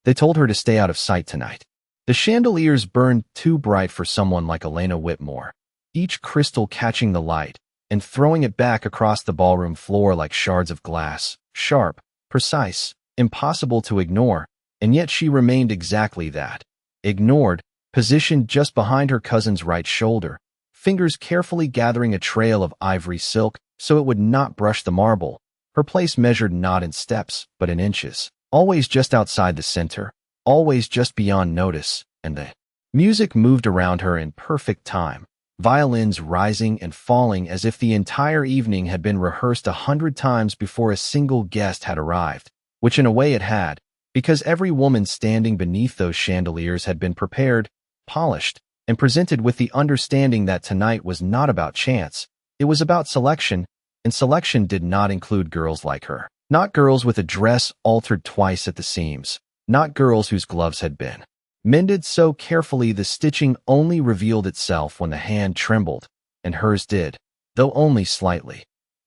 They told her to stay out of sight tonight. The chandeliers burned too bright for someone like Elena Whitmore, each crystal catching the light and throwing it back across the ballroom floor like shards of glass, sharp, precise, impossible to ignore, and yet she remained exactly that. Ignored, positioned just behind her cousin's right shoulder, fingers carefully gathering a trail of ivory silk so it would not brush the marble. Her place measured not in steps, but in inches, always just outside the center, always just beyond notice, and the music moved around her in perfect time, violins rising and falling as if the entire evening had been rehearsed 100 times before a single guest had arrived, which in a way it had, because every woman standing beneath those chandeliers had been prepared, polished, and presented with the understanding that tonight was not about chance, it was about selection, and selection did not include girls like her. Not girls with a dress altered twice at the seams, not girls whose gloves had been mended so carefully the stitching only revealed itself when the hand trembled, and hers did, though only slightly.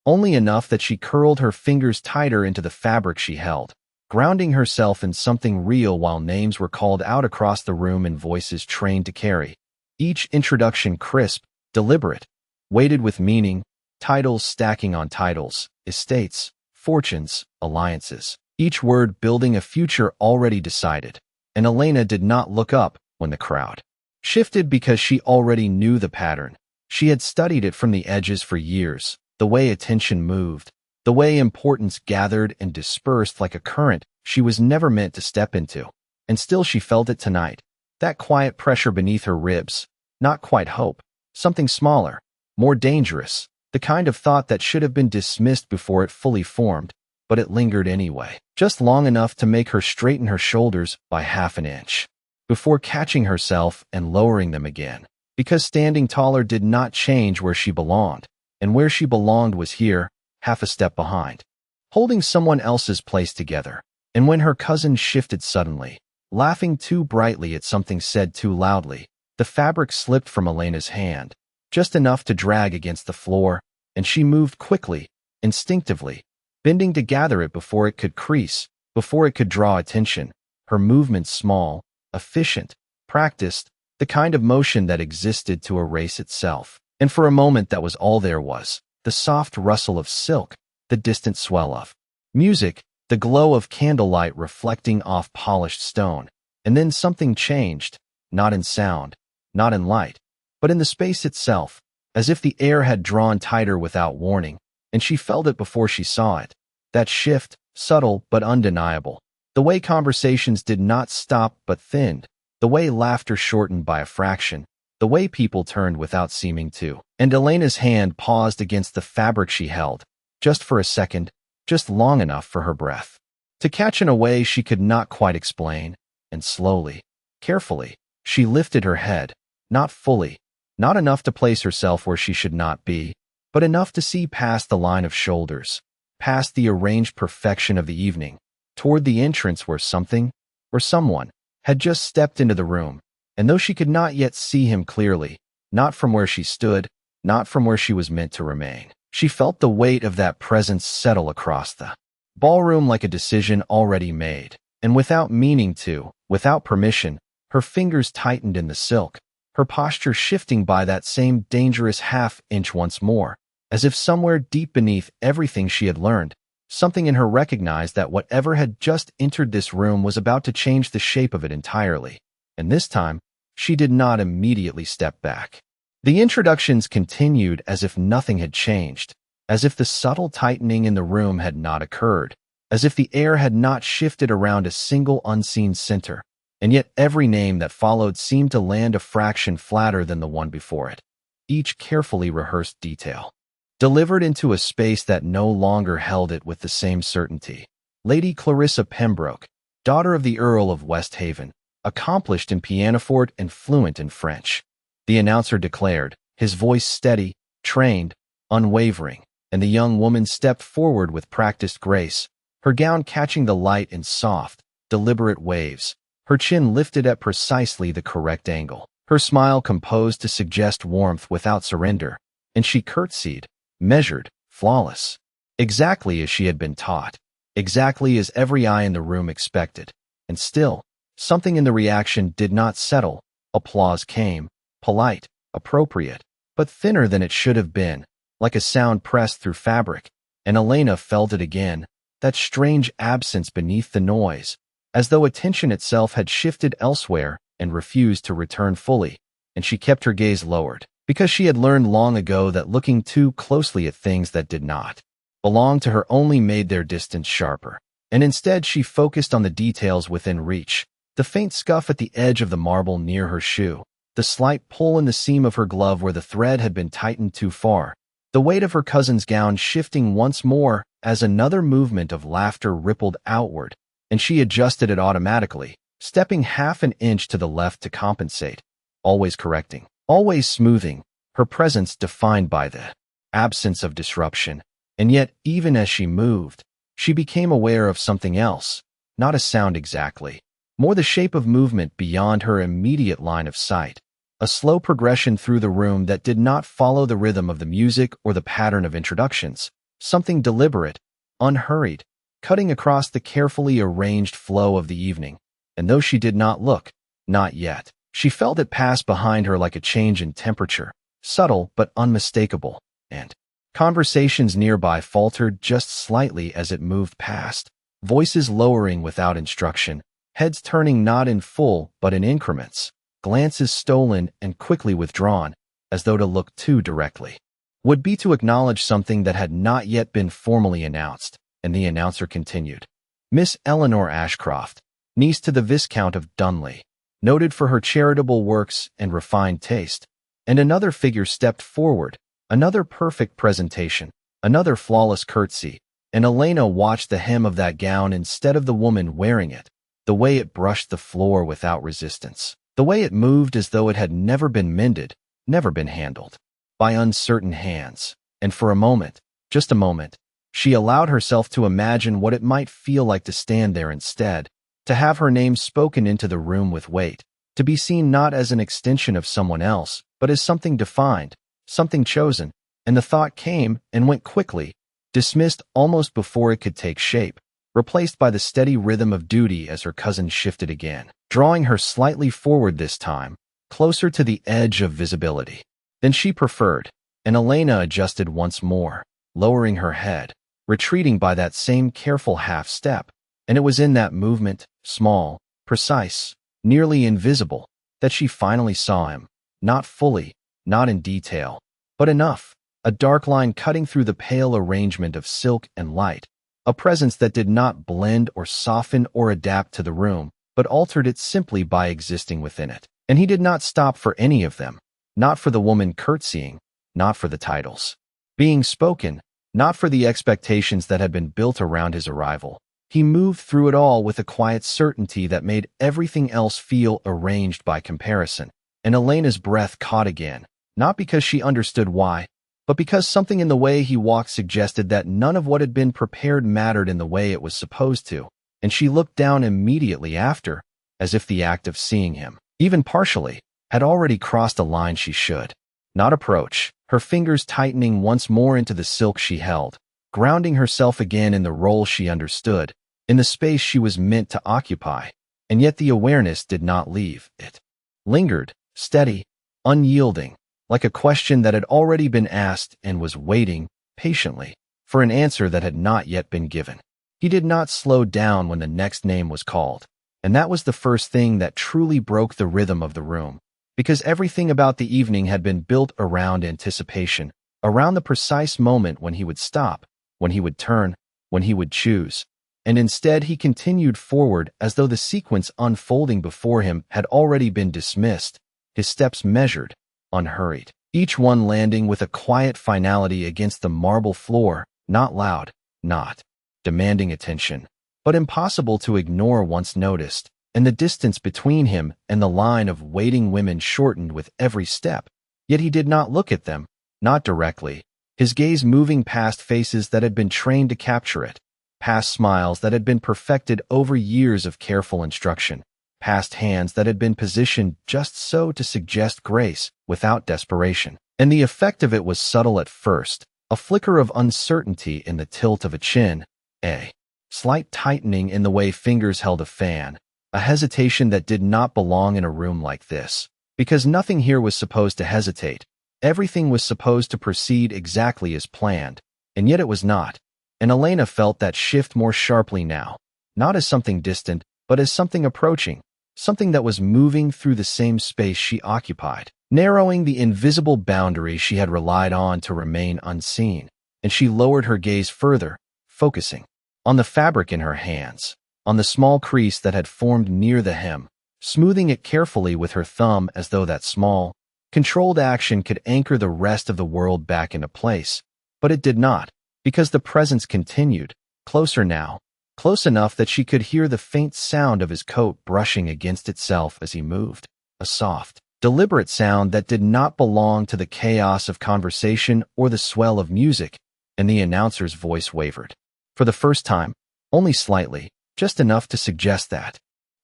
Only enough that she curled her fingers tighter into the fabric she held, grounding herself in something real while names were called out across the room in voices trained to carry. Each introduction crisp, deliberate, weighted with meaning, titles stacking on titles, estates, fortunes, alliances, each word building a future already decided. And Elena did not look up when the crowd shifted because she already knew the pattern. She had studied it from the edges for years, the way attention moved, the way importance gathered and dispersed like a current she was never meant to step into. And still she felt it tonight, that quiet pressure beneath her ribs, not quite hope, something smaller, more dangerous, the kind of thought that should have been dismissed before it fully formed, but it lingered anyway, just long enough to make her straighten her shoulders by half an inch, before catching herself and lowering them again, because standing taller did not change where she belonged, and where she belonged was here, half a step behind, holding someone else's place together. And when her cousin shifted suddenly, laughing too brightly at something said too loudly, the fabric slipped from Elena's hand, just enough to drag against the floor, and she moved quickly, instinctively, bending to gather it before it could crease, before it could draw attention, her movements small, efficient, practiced, the kind of motion that existed to erase itself. And for a moment that was all there was, the soft rustle of silk, the distant swell of music, the glow of candlelight reflecting off polished stone. And then something changed, not in sound, not in light, but in the space itself, as if the air had drawn tighter without warning, and she felt it before she saw it. That shift, subtle but undeniable. The way conversations did not stop but thinned. The way laughter shortened by a fraction. The way people turned without seeming to. And Elena's hand paused against the fabric she held, just for a second, just long enough for her breath to catch in a way she could not quite explain, and slowly, carefully, she lifted her head, not fully, not enough to place herself where she should not be, but enough to see past the line of shoulders, past the arranged perfection of the evening, toward the entrance where something, or someone, had just stepped into the room, and though she could not yet see him clearly, not from where she stood, not from where she was meant to remain, she felt the weight of that presence settle across the ballroom like a decision already made, and without meaning to, without permission, her fingers tightened in the silk, her posture shifting by that same dangerous half-inch once more, as if somewhere deep beneath everything she had learned, something in her recognized that whatever had just entered this room was about to change the shape of it entirely. And this time, she did not immediately step back. The introductions continued as if nothing had changed, as if the subtle tightening in the room had not occurred, as if the air had not shifted around a single unseen center, and yet every name that followed seemed to land a fraction flatter than the one before it, each carefully rehearsed detail, delivered into a space that no longer held it with the same certainty. Lady Clarissa Pembroke, daughter of the Earl of Westhaven, accomplished in pianoforte and fluent in French, the announcer declared, his voice steady, trained, unwavering, and the young woman stepped forward with practiced grace, her gown catching the light in soft, deliberate waves, her chin lifted at precisely the correct angle, her smile composed to suggest warmth without surrender, and she curtsied, measured, flawless, exactly as she had been taught, exactly as every eye in the room expected. And still, Something in the reaction did not settle. Applause came, polite, appropriate, but thinner than it should have been, like a sound pressed through fabric, and Elena felt it again, that strange absence beneath the noise, as though attention itself had shifted elsewhere and refused to return fully, and she kept her gaze lowered, because she had learned long ago that looking too closely at things that did not belong to her only made their distance sharper, and instead she focused on the details within reach, the faint scuff at the edge of the marble near her shoe, the slight pull in the seam of her glove where the thread had been tightened too far, the weight of her cousin's gown shifting once more as another movement of laughter rippled outward, and she adjusted it automatically, stepping half an inch to the left to compensate, always correcting, always smoothing, her presence defined by the absence of disruption. And yet, even as she moved, she became aware of something else, not a sound exactly, more the shape of movement beyond her immediate line of sight, a slow progression through the room that did not follow the rhythm of the music or the pattern of introductions, something deliberate, unhurried, cutting across the carefully arranged flow of the evening. And though she did not look, not yet, she felt it pass behind her like a change in temperature, subtle but unmistakable, and conversations nearby faltered just slightly as it moved past, voices lowering without instruction, heads turning not in full but in increments, glances stolen and quickly withdrawn, as though to look too directly would be to acknowledge something that had not yet been formally announced, and the announcer continued. Miss Eleanor Ashcroft, niece to the Viscount of Dunley, noted for her charitable works and refined taste, and another figure stepped forward, another perfect presentation, another flawless curtsy, and Elena watched the hem of that gown instead of the woman wearing it, the way it brushed the floor without resistance, the way it moved as though it had never been mended, never been handled by uncertain hands. And for a moment, just a moment, she allowed herself to imagine what it might feel like to stand there instead, to have her name spoken into the room with weight, to be seen not as an extension of someone else, but as something defined, something chosen, and the thought came and went quickly, dismissed almost before it could take shape, replaced by the steady rhythm of duty as her cousin shifted again, drawing her slightly forward this time, closer to the edge of visibility than she preferred, and Elena adjusted once more, lowering her head, retreating by that same careful half-step, and it was in that movement, small, precise, nearly invisible, that she finally saw him, not fully, not in detail, but enough, a dark line cutting through the pale arrangement of silk and light, a presence that did not blend or soften or adapt to the room, but altered it simply by existing within it. And he did not stop for any of them, not for the woman curtsying, not for the titles being spoken, not for the expectations that had been built around his arrival. He moved through it all with a quiet certainty that made everything else feel arranged by comparison, and Elena's breath caught again, not because she understood why, but because something in the way he walked suggested that none of what had been prepared mattered in the way it was supposed to, and she looked down immediately after, as if the act of seeing him, even partially, had already crossed a line she should not approach, her fingers tightening once more into the silk she held, grounding herself again in the role she understood, in the space she was meant to occupy, and yet the awareness did not leave. It lingered, steady, unyielding, like a question that had already been asked and was waiting, patiently, for an answer that had not yet been given. He did not slow down when the next name was called, and that was the first thing that truly broke the rhythm of the room, because everything about the evening had been built around anticipation, around the precise moment when he would stop, when he would turn, when he would choose. And instead he continued forward as though the sequence unfolding before him had already been dismissed, his steps measured, unhurried, each one landing with a quiet finality against the marble floor, not loud, not demanding attention, but impossible to ignore once noticed, and the distance between him and the line of waiting women shortened with every step. Yet he did not look at them, not directly, his gaze moving past faces that had been trained to capture it, past smiles that had been perfected over years of careful instruction, past hands that had been positioned just so to suggest grace without desperation. And the effect of it was subtle at first, a flicker of uncertainty in the tilt of a chin, a slight tightening in the way fingers held a fan, a hesitation that did not belong in a room like this. Because nothing here was supposed to hesitate. Everything was supposed to proceed exactly as planned, and yet it was not. And Elena felt that shift more sharply now, not as something distant, but as something approaching, something that was moving through the same space she occupied, narrowing the invisible boundary she had relied on to remain unseen. And she lowered her gaze further, focusing on the fabric in her hands, on the small crease that had formed near the hem, smoothing it carefully with her thumb as though that small, controlled action could anchor the rest of the world back into place. But it did not, because the presence continued, closer now, close enough that she could hear the faint sound of his coat brushing against itself as he moved, a soft, deliberate sound that did not belong to the chaos of conversation or the swell of music, and the announcer's voice wavered. For the first time, only slightly, just enough to suggest that.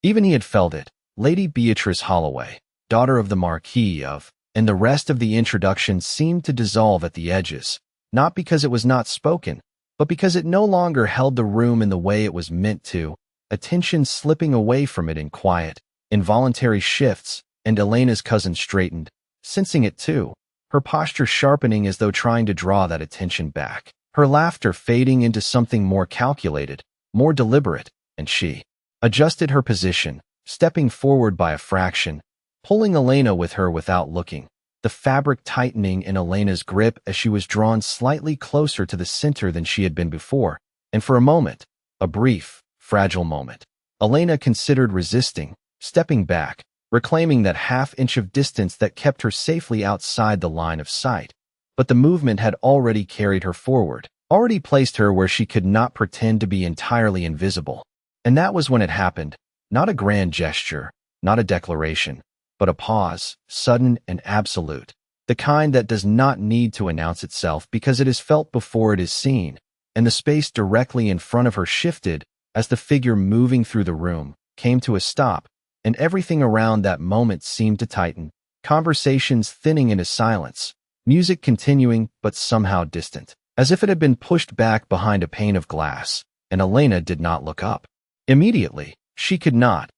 Even he had felt it. Lady Beatrice Holloway, daughter of the Marquis of, and the rest of the introduction seemed to dissolve at the edges, not because it was not spoken, but because it no longer held the room in the way it was meant to, attention slipping away from it in quiet, involuntary shifts, and Elena's cousin straightened, sensing it too, her posture sharpening as though trying to draw that attention back, her laughter fading into something more calculated, more deliberate, and she adjusted her position, stepping forward by a fraction, pulling Elena with her without looking, the fabric tightening in Elena's grip as she was drawn slightly closer to the center than she had been before, and for a moment, a brief, fragile moment, Elena considered resisting, stepping back, reclaiming that half-inch of distance that kept her safely outside the line of sight. But the movement had already carried her forward, already placed her where she could not pretend to be entirely invisible. And that was when it happened. Not a grand gesture, not a declaration, but a pause, sudden and absolute, the kind that does not need to announce itself because it is felt before it is seen, and the space directly in front of her shifted as the figure moving through the room came to a stop, and everything around that moment seemed to tighten, conversations thinning into silence, music continuing but somehow distant, as if it had been pushed back behind a pane of glass, and Elena did not look up. Immediately, she could not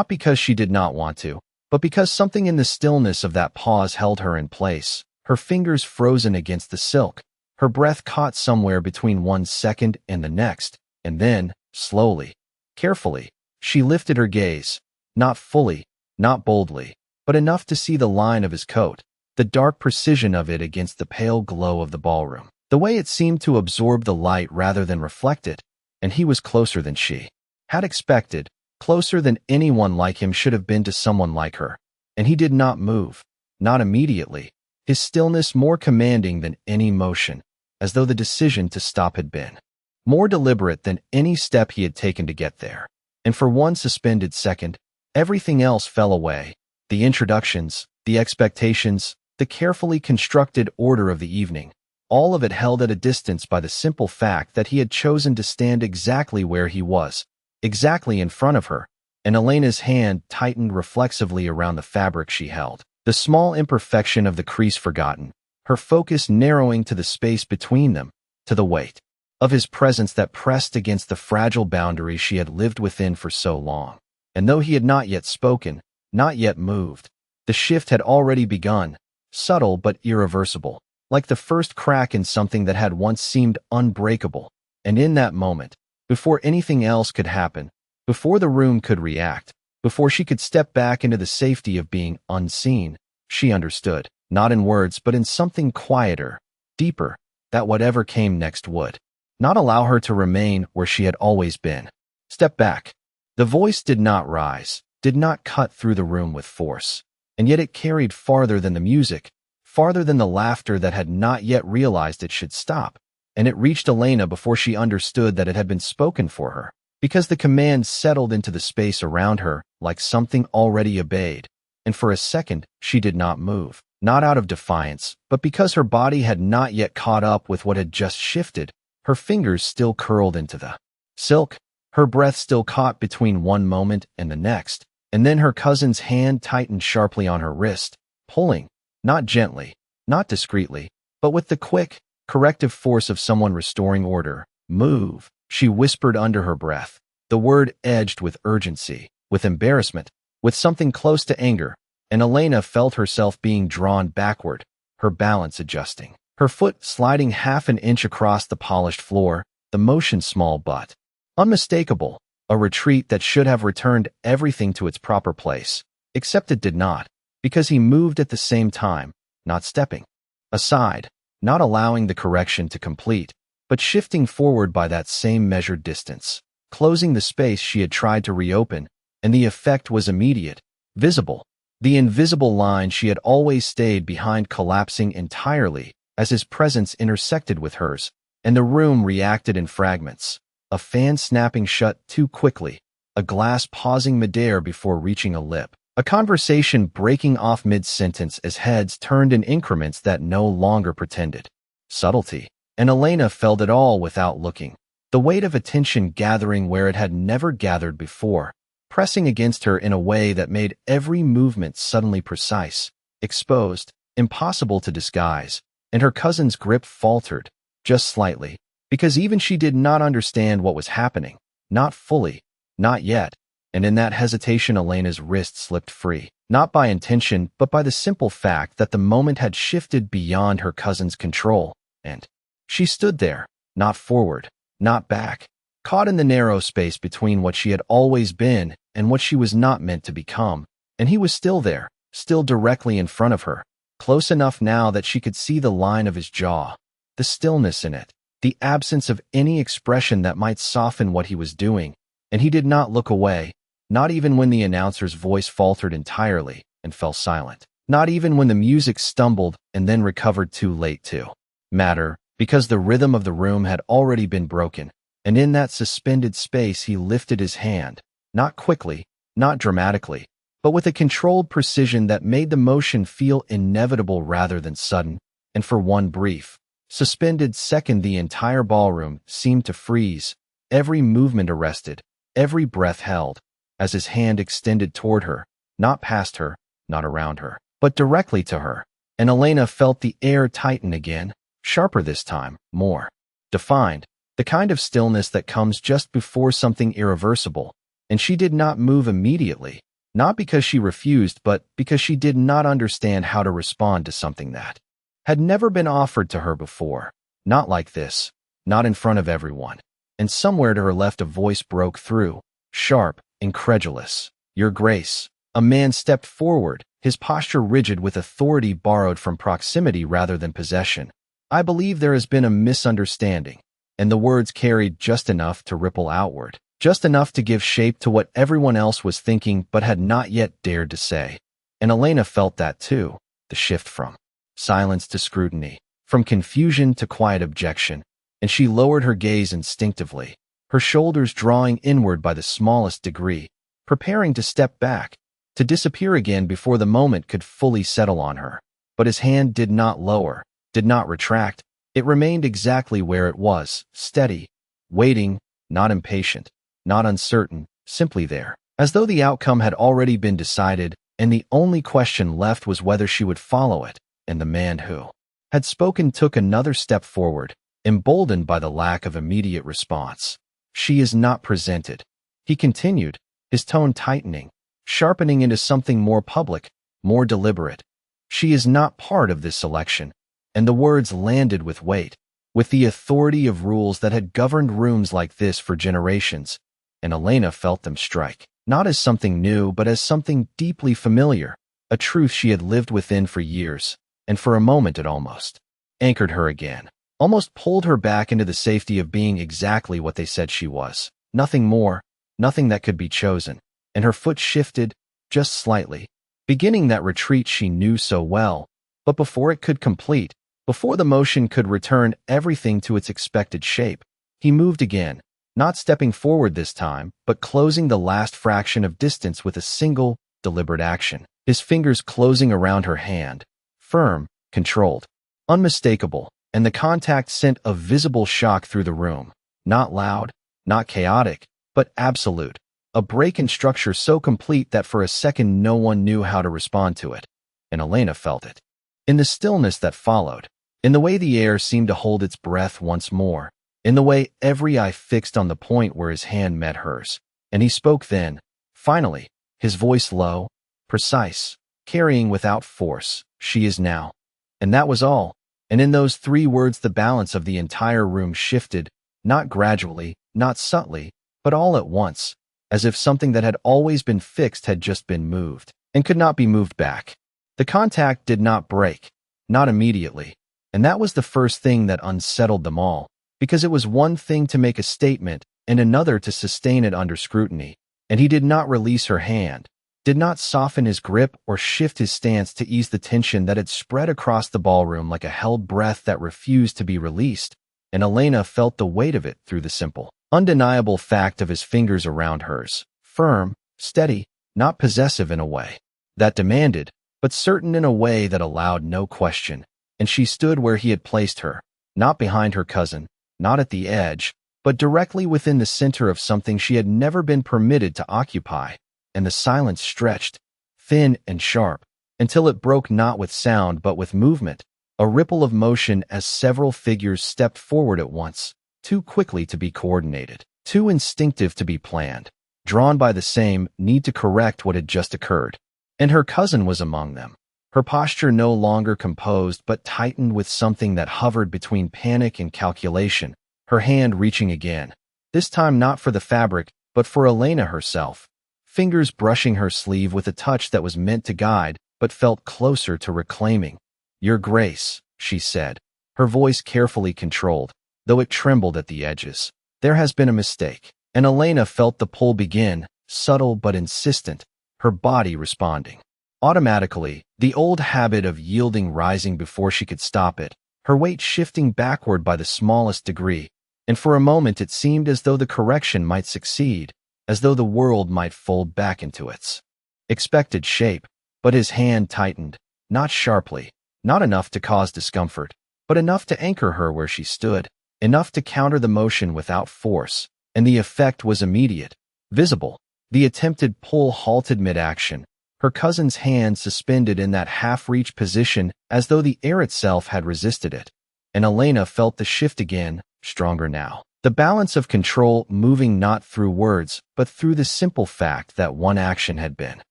because she did not want to, but because something in the stillness of that pause held her in place, her fingers frozen against the silk, her breath caught somewhere between 1 second and the next, and then, slowly, carefully, she lifted her gaze, not fully, not boldly, but enough to see the line of his coat, the dark precision of it against the pale glow of the ballroom, the way it seemed to absorb the light rather than reflect it, and he was closer than she had expected, closer than anyone like him should have been to someone like her, and he did not move, not immediately, his stillness more commanding than any motion, as though the decision to stop had been more deliberate than any step he had taken to get there. And for one suspended second, everything else fell away, the introductions, the expectations, the carefully constructed order of the evening, all of it held at a distance by the simple fact that he had chosen to stand exactly where he was, exactly in front of her, and Elena's hand tightened reflexively around the fabric she held, the small imperfection of the crease forgotten, her focus narrowing to the space between them, to the weight of his presence that pressed against the fragile boundary she had lived within for so long. And though he had not yet spoken, not yet moved, the shift had already begun, subtle but irreversible, like the first crack in something that had once seemed unbreakable. And in that moment, before anything else could happen, before the room could react, before she could step back into the safety of being unseen, she understood, not in words but in something quieter, deeper, that whatever came next would not allow her to remain where she had always been. Step back. The voice did not rise, did not cut through the room with force, and yet it carried farther than the music, farther than the laughter that had not yet realized it should stop, and it reached Elena before she understood that it had been spoken for her, because the command settled into the space around her like something already obeyed, and for a second she did not move, not out of defiance, but because her body had not yet caught up with what had just shifted, her fingers still curled into the silk, her breath still caught between one moment and the next, and then her cousin's hand tightened sharply on her wrist, pulling, not gently, not discreetly, but with the quick, corrective force of someone restoring order. Move, she whispered under her breath, the word edged with urgency, with embarrassment, with something close to anger, and Elena felt herself being drawn backward, her balance adjusting. Her foot sliding half an inch across the polished floor, the motion small but unmistakable, a retreat that should have returned everything to its proper place, except it did not, because he moved at the same time, not stepping aside, not allowing the correction to complete, but shifting forward by that same measured distance, closing the space she had tried to reopen, and the effect was immediate, visible. The invisible line she had always stayed behind collapsing entirely as his presence intersected with hers, and the room reacted in fragments, a fan snapping shut too quickly, a glass pausing midair before reaching a lip, a conversation breaking off mid-sentence as heads turned in increments that no longer pretended subtlety, and Elena felt it all without looking, the weight of attention gathering where it had never gathered before, pressing against her in a way that made every movement suddenly precise, exposed, impossible to disguise, and her cousin's grip faltered, just slightly, because even she did not understand what was happening, not fully, not yet, and in that hesitation Elena's wrist slipped free, not by intention but by the simple fact that the moment had shifted beyond her cousin's control, and she stood there, not forward, not back, caught in the narrow space between what she had always been and what she was not meant to become, and he was still there, still directly in front of her, close enough now that she could see the line of his jaw, the stillness in it, the absence of any expression that might soften what he was doing, and he did not look away, not even when the announcer's voice faltered entirely and fell silent, not even when the music stumbled and then recovered too late to matter, because the rhythm of the room had already been broken, and in that suspended space he lifted his hand, not quickly, not dramatically, but with a controlled precision that made the motion feel inevitable rather than sudden, and for one brief, suspended second the entire ballroom seemed to freeze, every movement arrested, every breath held, as his hand extended toward her, not past her, not around her, but directly to her, and Elena felt the air tighten again, sharper this time, more defined, the kind of stillness that comes just before something irreversible, and she did not move immediately, not because she refused but because she did not understand how to respond to something that had never been offered to her before, not like this, not in front of everyone, and somewhere to her left a voice broke through, sharp, incredulous. "Your Grace." A man stepped forward, his posture rigid with authority borrowed from proximity rather than possession. "I believe there has been a misunderstanding," and the words carried just enough to ripple outward, just enough to give shape to what everyone else was thinking but had not yet dared to say. And Elena felt that too, the shift from silence to scrutiny, from confusion to quiet objection, and she lowered her gaze instinctively, her shoulders drawing inward by the smallest degree, preparing to step back, to disappear again before the moment could fully settle on her. But his hand did not lower, did not retract. It remained exactly where it was, steady, waiting, not impatient, not uncertain, simply there, as though the outcome had already been decided, and the only question left was whether she would follow it. And the man who had spoken took another step forward, emboldened by the lack of immediate response. "She is not presented," he continued, his tone tightening, sharpening into something more public, more deliberate. "She is not part of this selection," and the words landed with weight, with the authority of rules that had governed rooms like this for generations, and Elena felt them strike, not as something new but as something deeply familiar, a truth she had lived within for years, and for a moment it almost anchored her again, almost pulled her back into the safety of being exactly what they said she was, nothing more, nothing that could be chosen, and her foot shifted, just slightly, beginning that retreat she knew so well, but before it could complete, before the motion could return everything to its expected shape, he moved again, not stepping forward this time, but closing the last fraction of distance with a single, deliberate action, his fingers closing around her hand, firm, controlled, unmistakable, and the contact sent a visible shock through the room, not loud, not chaotic, but absolute, a break in structure so complete that for a second no one knew how to respond to it, and Elena felt it. In the stillness that followed, in the way the air seemed to hold its breath once more, in the way every eye fixed on the point where his hand met hers, and he spoke then, Finally, his voice low, precise, carrying without force, "She is now." And that was all. And in those 3 words the balance of the entire room shifted, not gradually, not subtly, but all at once, as if something that had always been fixed had just been moved, and could not be moved back. The contact did not break, not immediately, and that was the first thing that unsettled them all, because it was one thing to make a statement and another to sustain it under scrutiny, and he did not release her hand, did not soften his grip or shift his stance to ease the tension that had spread across the ballroom like a held breath that refused to be released, and Elena felt the weight of it through the simple, undeniable fact of his fingers around hers, firm, steady, not possessive in a way that demanded, but certain in a way that allowed no question, and she stood where he had placed her, not behind her cousin, not at the edge, but directly within the center of something she had never been permitted to occupy, and the silence stretched, thin and sharp, until it broke not with sound but with movement, a ripple of motion as several figures stepped forward at once, too quickly to be coordinated, too instinctive to be planned, drawn by the same need to correct what had just occurred. And her cousin was among them, her posture no longer composed but tightened with something that hovered between panic and calculation, her hand reaching again, this time not for the fabric, but for Elena herself, fingers brushing her sleeve with a touch that was meant to guide, but felt closer to reclaiming. "Your Grace," she said, her voice carefully controlled, though it trembled at the edges. "There has been a mistake." And Elena felt the pull begin, subtle but insistent, her body responding. Automatically, the old habit of yielding rising before she could stop it, her weight shifting backward by the smallest degree, and for a moment it seemed as though the correction might succeed, as though the world might fold back into its expected shape. But his hand tightened, not sharply, not enough to cause discomfort, but enough to anchor her where she stood, enough to counter the motion without force, and the effect was immediate, visible. The attempted pull halted mid-action, her cousin's hand suspended in that half-reach position as though the air itself had resisted it, and Elena felt the shift again, stronger now. The balance of control moving not through words, but through the simple fact that one action had been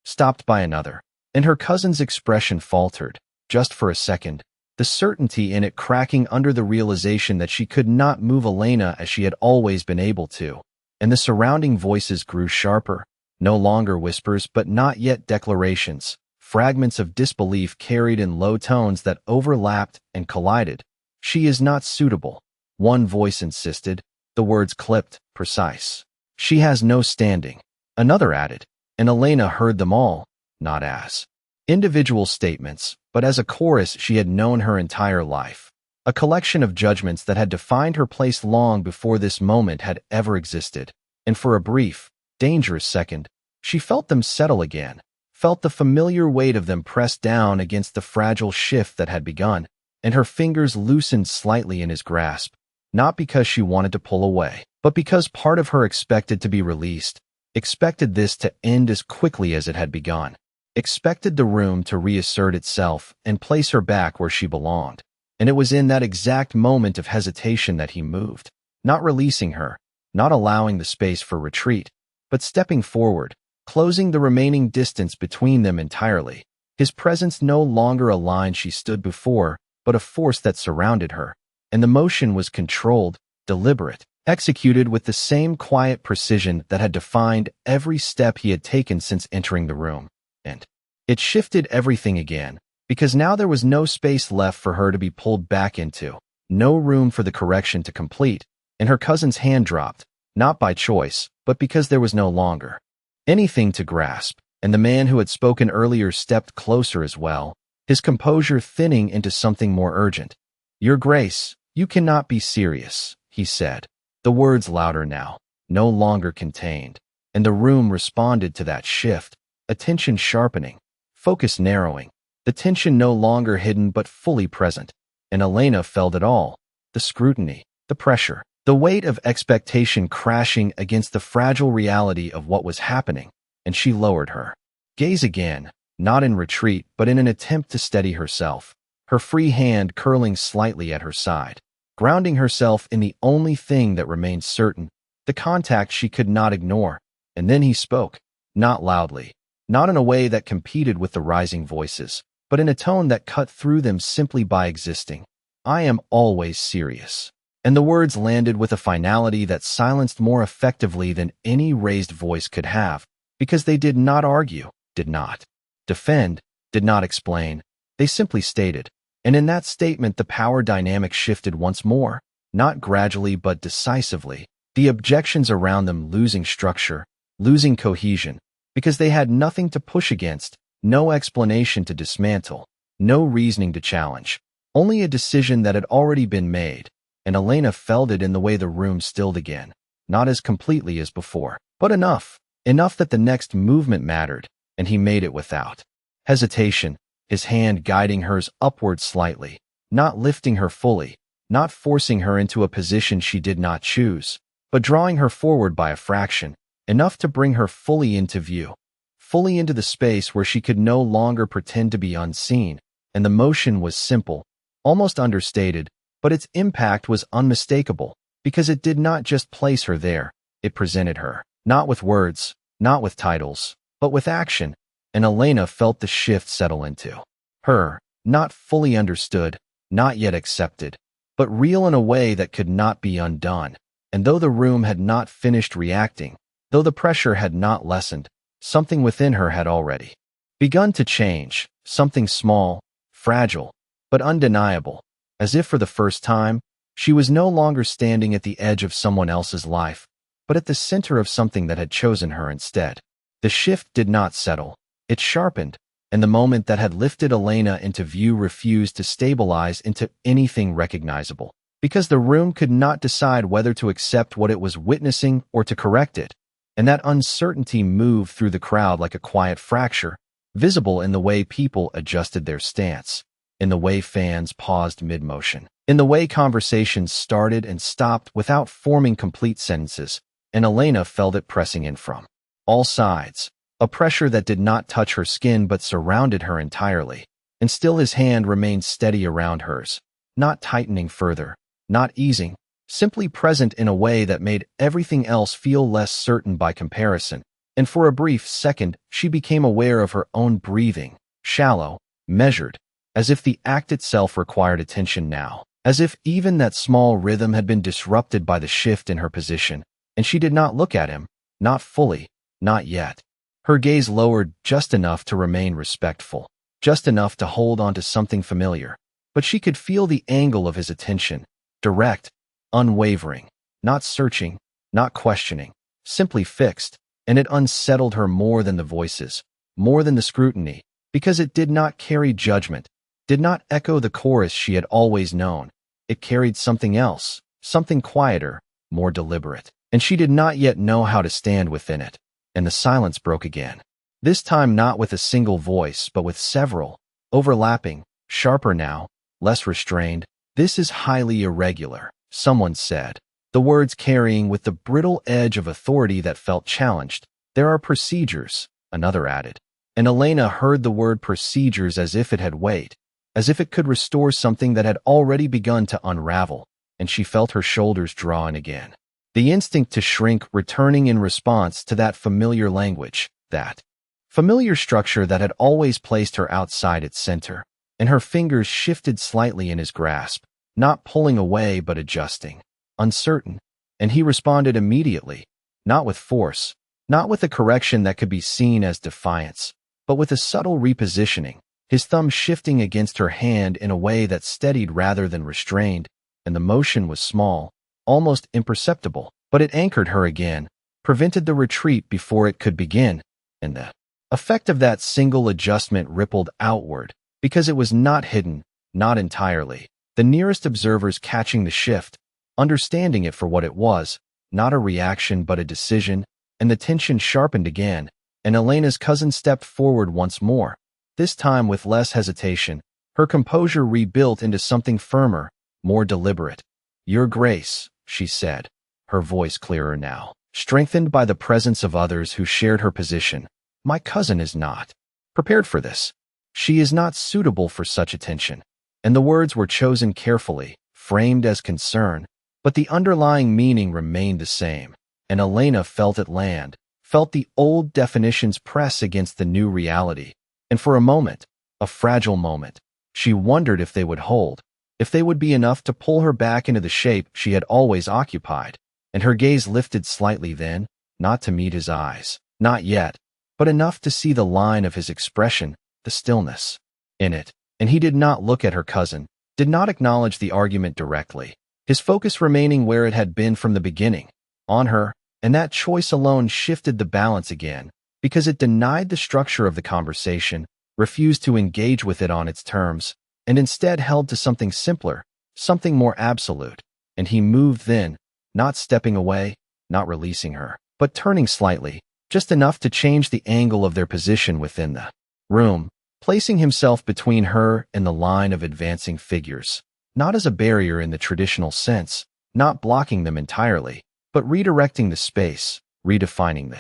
stopped by another, and her cousin's expression faltered, just for a second, the certainty in it cracking under the realization that she could not move Elena as she had always been able to, and the surrounding voices grew sharper, no longer whispers but not yet declarations, fragments of disbelief carried in low tones that overlapped and collided. "She is not suitable," one voice insisted, the words clipped, precise. "She has no standing," another added, and Elena heard them all, not as individual statements, but as a chorus she had known her entire life, a collection of judgments that had defined her place long before this moment had ever existed, and for a brief, dangerous second, she felt them settle again, felt the familiar weight of them press down against the fragile shift that had begun, and her fingers loosened slightly in his grasp, not because she wanted to pull away, but because part of her expected to be released, expected this to end as quickly as it had begun, expected the room to reassert itself and place her back where she belonged. And it was in that exact moment of hesitation that he moved, not releasing her, not allowing the space for retreat, but stepping forward, closing the remaining distance between them entirely. His presence no longer a line she stood before, but a force that surrounded her, and the motion was controlled, deliberate, executed with the same quiet precision that had defined every step he had taken since entering the room. And it shifted everything again, because now there was no space left for her to be pulled back into, no room for the correction to complete, and her cousin's hand dropped, not by choice, but because there was no longer anything to grasp, and the man who had spoken earlier stepped closer as well, his composure thinning into something more urgent. "Your Grace, you cannot be serious," he said, the words louder now, no longer contained, and the room responded to that shift, attention sharpening, focus narrowing, the tension no longer hidden but fully present, and Elena felt it all, the scrutiny, the pressure, the weight of expectation crashing against the fragile reality of what was happening, and she lowered her gaze again, not in retreat but in an attempt to steady herself, her free hand curling slightly at her side, grounding herself in the only thing that remained certain, the contact she could not ignore. And then he spoke, not loudly, not in a way that competed with the rising voices, but in a tone that cut through them simply by existing. "I am always serious." And the words landed with a finality that silenced more effectively than any raised voice could have, because they did not argue, did not defend, did not explain. They simply stated. And in that statement, the power dynamic shifted once more, not gradually but decisively, the objections around them losing structure, losing cohesion, because they had nothing to push against, no explanation to dismantle, no reasoning to challenge, only a decision that had already been made. And Elena felt it in the way the room stilled again, not as completely as before, but enough that the next movement mattered, and he made it without hesitation, his hand guiding hers upward slightly, not lifting her fully, not forcing her into a position she did not choose, but drawing her forward by a fraction, enough to bring her fully into view, fully into the space where she could no longer pretend to be unseen. And the motion was simple, almost understated, but its impact was unmistakable, because it did not just place her there, it presented her, not with words, not with titles, but with action. And Elena felt the shift settle into her, not fully understood, not yet accepted, but real in a way that could not be undone. And though the room had not finished reacting, though the pressure had not lessened, something within her had already begun to change, something small, fragile, but undeniable. As if for the first time, she was no longer standing at the edge of someone else's life, but at the center of something that had chosen her instead. The shift did not settle. It sharpened, and the moment that had lifted Elena into view refused to stabilize into anything recognizable, because the room could not decide whether to accept what it was witnessing or to correct it. And that uncertainty moved through the crowd like a quiet fracture, visible in the way people adjusted their stance, in the way fans paused mid-motion, in the way conversations started and stopped without forming complete sentences, and Elena felt it pressing in from all sides, a pressure that did not touch her skin but surrounded her entirely. And still his hand remained steady around hers, not tightening further, not easing, simply present in a way that made everything else feel less certain by comparison. And for a brief second, she became aware of her own breathing, shallow, measured, as if the act itself required attention now, as if even that small rhythm had been disrupted by the shift in her position. And she did not look at him, not fully, not yet. Her gaze lowered just enough to remain respectful, just enough to hold on to something familiar, but she could feel the angle of his attention, direct, unwavering, not searching, not questioning, simply fixed, and it unsettled her more than the voices, more than the scrutiny, because it did not carry judgment, did not echo the chorus she had always known. It carried something else, something quieter, more deliberate, and she did not yet know how to stand within it. And the silence broke again, this time not with a single voice but with several, overlapping, sharper now, less restrained. "This is highly irregular," someone said, the words carrying with the brittle edge of authority that felt challenged. "There are procedures," another added, and Elena heard the word procedures as if it had weight, as if it could restore something that had already begun to unravel, and she felt her shoulders draw in again. The instinct to shrink returning in response to that familiar language, that familiar structure that had always placed her outside its center, and her fingers shifted slightly in his grasp, not pulling away but adjusting, uncertain, and he responded immediately, not with force, not with a correction that could be seen as defiance, but with a subtle repositioning, his thumb shifting against her hand in a way that steadied rather than restrained, and the motion was small, almost imperceptible, but it anchored her again, prevented the retreat before it could begin, and the effect of that single adjustment rippled outward, because it was not hidden, not entirely, the nearest observers catching the shift, understanding it for what it was, not a reaction but a decision, and the tension sharpened again, and Elena's cousin stepped forward once more, this time with less hesitation, her composure rebuilt into something firmer, more deliberate. "Your Grace," she said, her voice clearer now, strengthened by the presence of others who shared her position. "My cousin is not prepared for this. She is not suitable for such attention." And the words were chosen carefully, framed as concern, but the underlying meaning remained the same, and Elena felt it land, felt the old definitions press against the new reality, and for a moment, a fragile moment, she wondered if they would hold, if they would be enough to pull her back into the shape she had always occupied, and her gaze lifted slightly then, not to meet his eyes, not yet, but enough to see the line of his expression, the stillness in it, and he did not look at her cousin, did not acknowledge the argument directly, his focus remaining where it had been from the beginning, on her, and that choice alone shifted the balance again, because it denied the structure of the conversation, refused to engage with it on its terms, and instead held to something simpler, something more absolute, and he moved then, not stepping away, not releasing her, but turning slightly, just enough to change the angle of their position within the room, placing himself between her and the line of advancing figures, not as a barrier in the traditional sense, not blocking them entirely, but redirecting the space, redefining the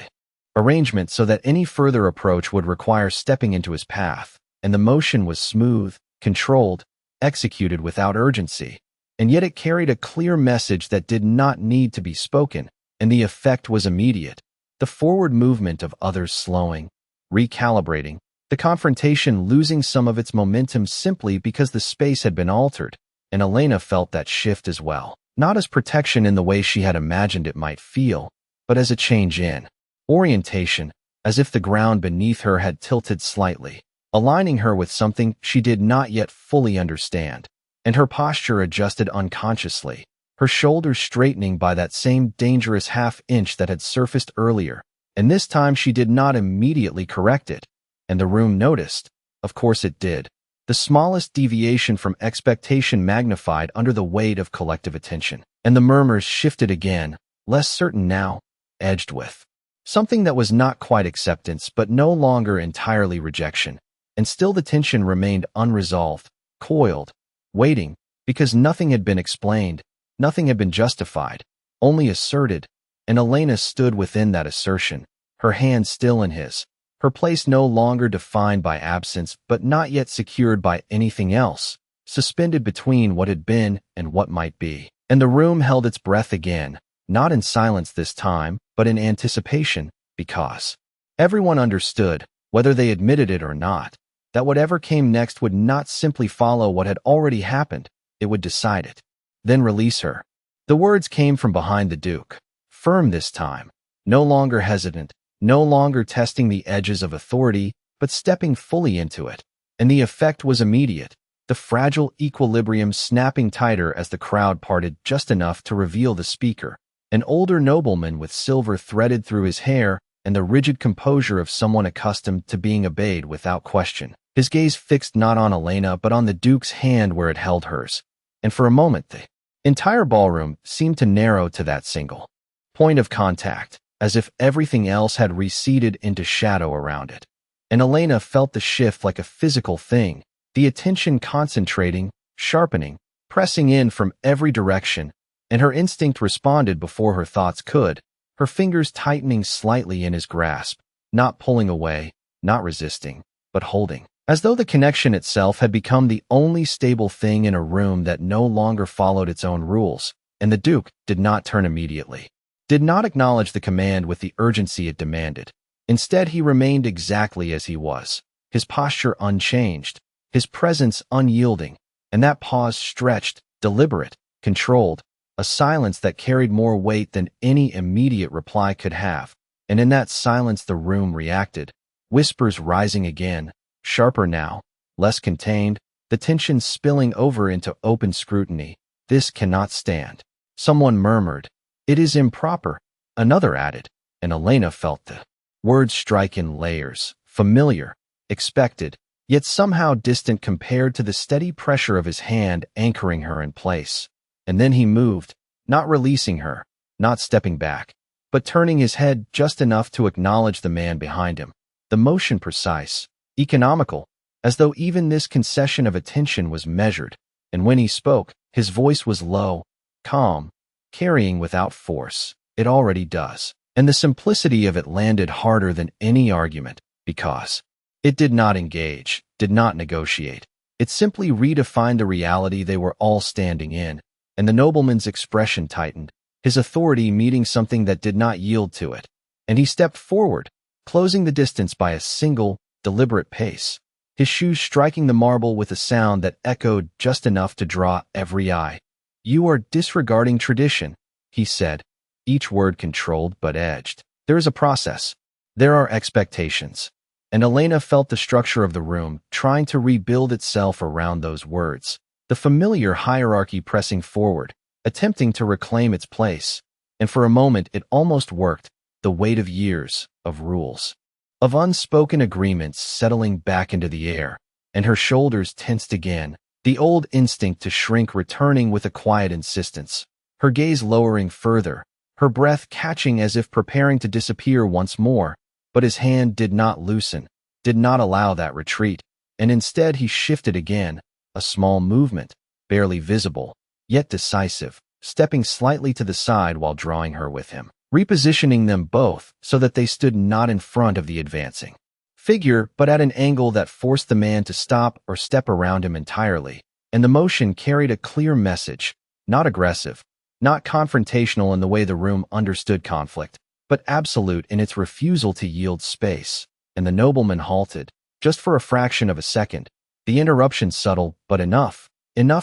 arrangement so that any further approach would require stepping into his path, and the motion was smooth, controlled, executed without urgency, and yet it carried a clear message that did not need to be spoken, and the effect was immediate, the forward movement of others slowing, recalibrating, the confrontation losing some of its momentum simply because the space had been altered, and Elena felt that shift as well, not as protection in the way she had imagined it might feel, but as a change in orientation, as if the ground beneath her had tilted slightly, aligning her with something she did not yet fully understand, and her posture adjusted unconsciously, her shoulders straightening by that same dangerous half-inch that had surfaced earlier, and this time she did not immediately correct it, and the room noticed, of course it did, the smallest deviation from expectation magnified under the weight of collective attention, and the murmurs shifted again, less certain now, edged with something that was not quite acceptance but no longer entirely rejection, and still the tension remained unresolved, coiled, waiting, because nothing had been explained, nothing had been justified, only asserted, and Elena stood within that assertion, her hand still in his, her place no longer defined by absence but not yet secured by anything else, suspended between what had been and what might be. And the room held its breath again, not in silence this time, but in anticipation, because everyone understood, whether they admitted it or not, that whatever came next would not simply follow what had already happened, it would decide it. Then release her. The words came from behind the Duke, firm this time, no longer hesitant, no longer testing the edges of authority, but stepping fully into it. And the effect was immediate, the fragile equilibrium snapping tighter as the crowd parted just enough to reveal the speaker, an older nobleman with silver threaded through his hair and the rigid composure of someone accustomed to being obeyed without question, his gaze fixed not on Elena but on the Duke's hand where it held hers. And for a moment the entire ballroom seemed to narrow to that single point of contact, as if everything else had receded into shadow around it. And Elena felt the shift like a physical thing, the attention concentrating, sharpening, pressing in from every direction, and her instinct responded before her thoughts could, her fingers tightening slightly in his grasp, not pulling away, not resisting, but holding, as though the connection itself had become the only stable thing in a room that no longer followed its own rules, and the Duke did not turn immediately, did not acknowledge the command with the urgency it demanded. Instead, he remained exactly as he was, his posture unchanged, his presence unyielding, and that pause stretched, deliberate, controlled, a silence that carried more weight than any immediate reply could have, and in that silence the room reacted, whispers rising again, sharper now, less contained, the tension spilling over into open scrutiny. "This cannot stand." Someone murmured, "It is improper," another added, and Elena felt the words strike in layers, familiar, expected, yet somehow distant compared to the steady pressure of his hand anchoring her in place. And then he moved, not releasing her, not stepping back, but turning his head just enough to acknowledge the man behind him, the motion precise, economical, as though even this concession of attention was measured, and when he spoke, his voice was low, calm, carrying without force. It already does. And the simplicity of it landed harder than any argument, because it did not engage, did not negotiate. It simply redefined the reality they were all standing in, and the nobleman's expression tightened, his authority meeting something that did not yield to it, and he stepped forward, closing the distance by a single, deliberate pace, his shoes striking the marble with a sound that echoed just enough to draw every eye. "You are disregarding tradition," he said, each word controlled but edged. "There is a process. There are expectations." And Elena felt the structure of the room trying to rebuild itself around those words, the familiar hierarchy pressing forward, attempting to reclaim its place. And for a moment it almost worked, the weight of years, of rules, of unspoken agreements settling back into the air, and her shoulders tensed again, the old instinct to shrink returning with a quiet insistence, her gaze lowering further, her breath catching as if preparing to disappear once more. But his hand did not loosen, did not allow that retreat, and instead he shifted again, a small movement, barely visible, yet decisive, stepping slightly to the side while drawing her with him, repositioning them both so that they stood not in front of the advancing figure but at an angle that forced the man to stop or step around him entirely. And the motion carried a clear message, not aggressive, not confrontational in the way the room understood conflict, but absolute in its refusal to yield space. And the nobleman halted, just for a fraction of a second, the interruption subtle but enough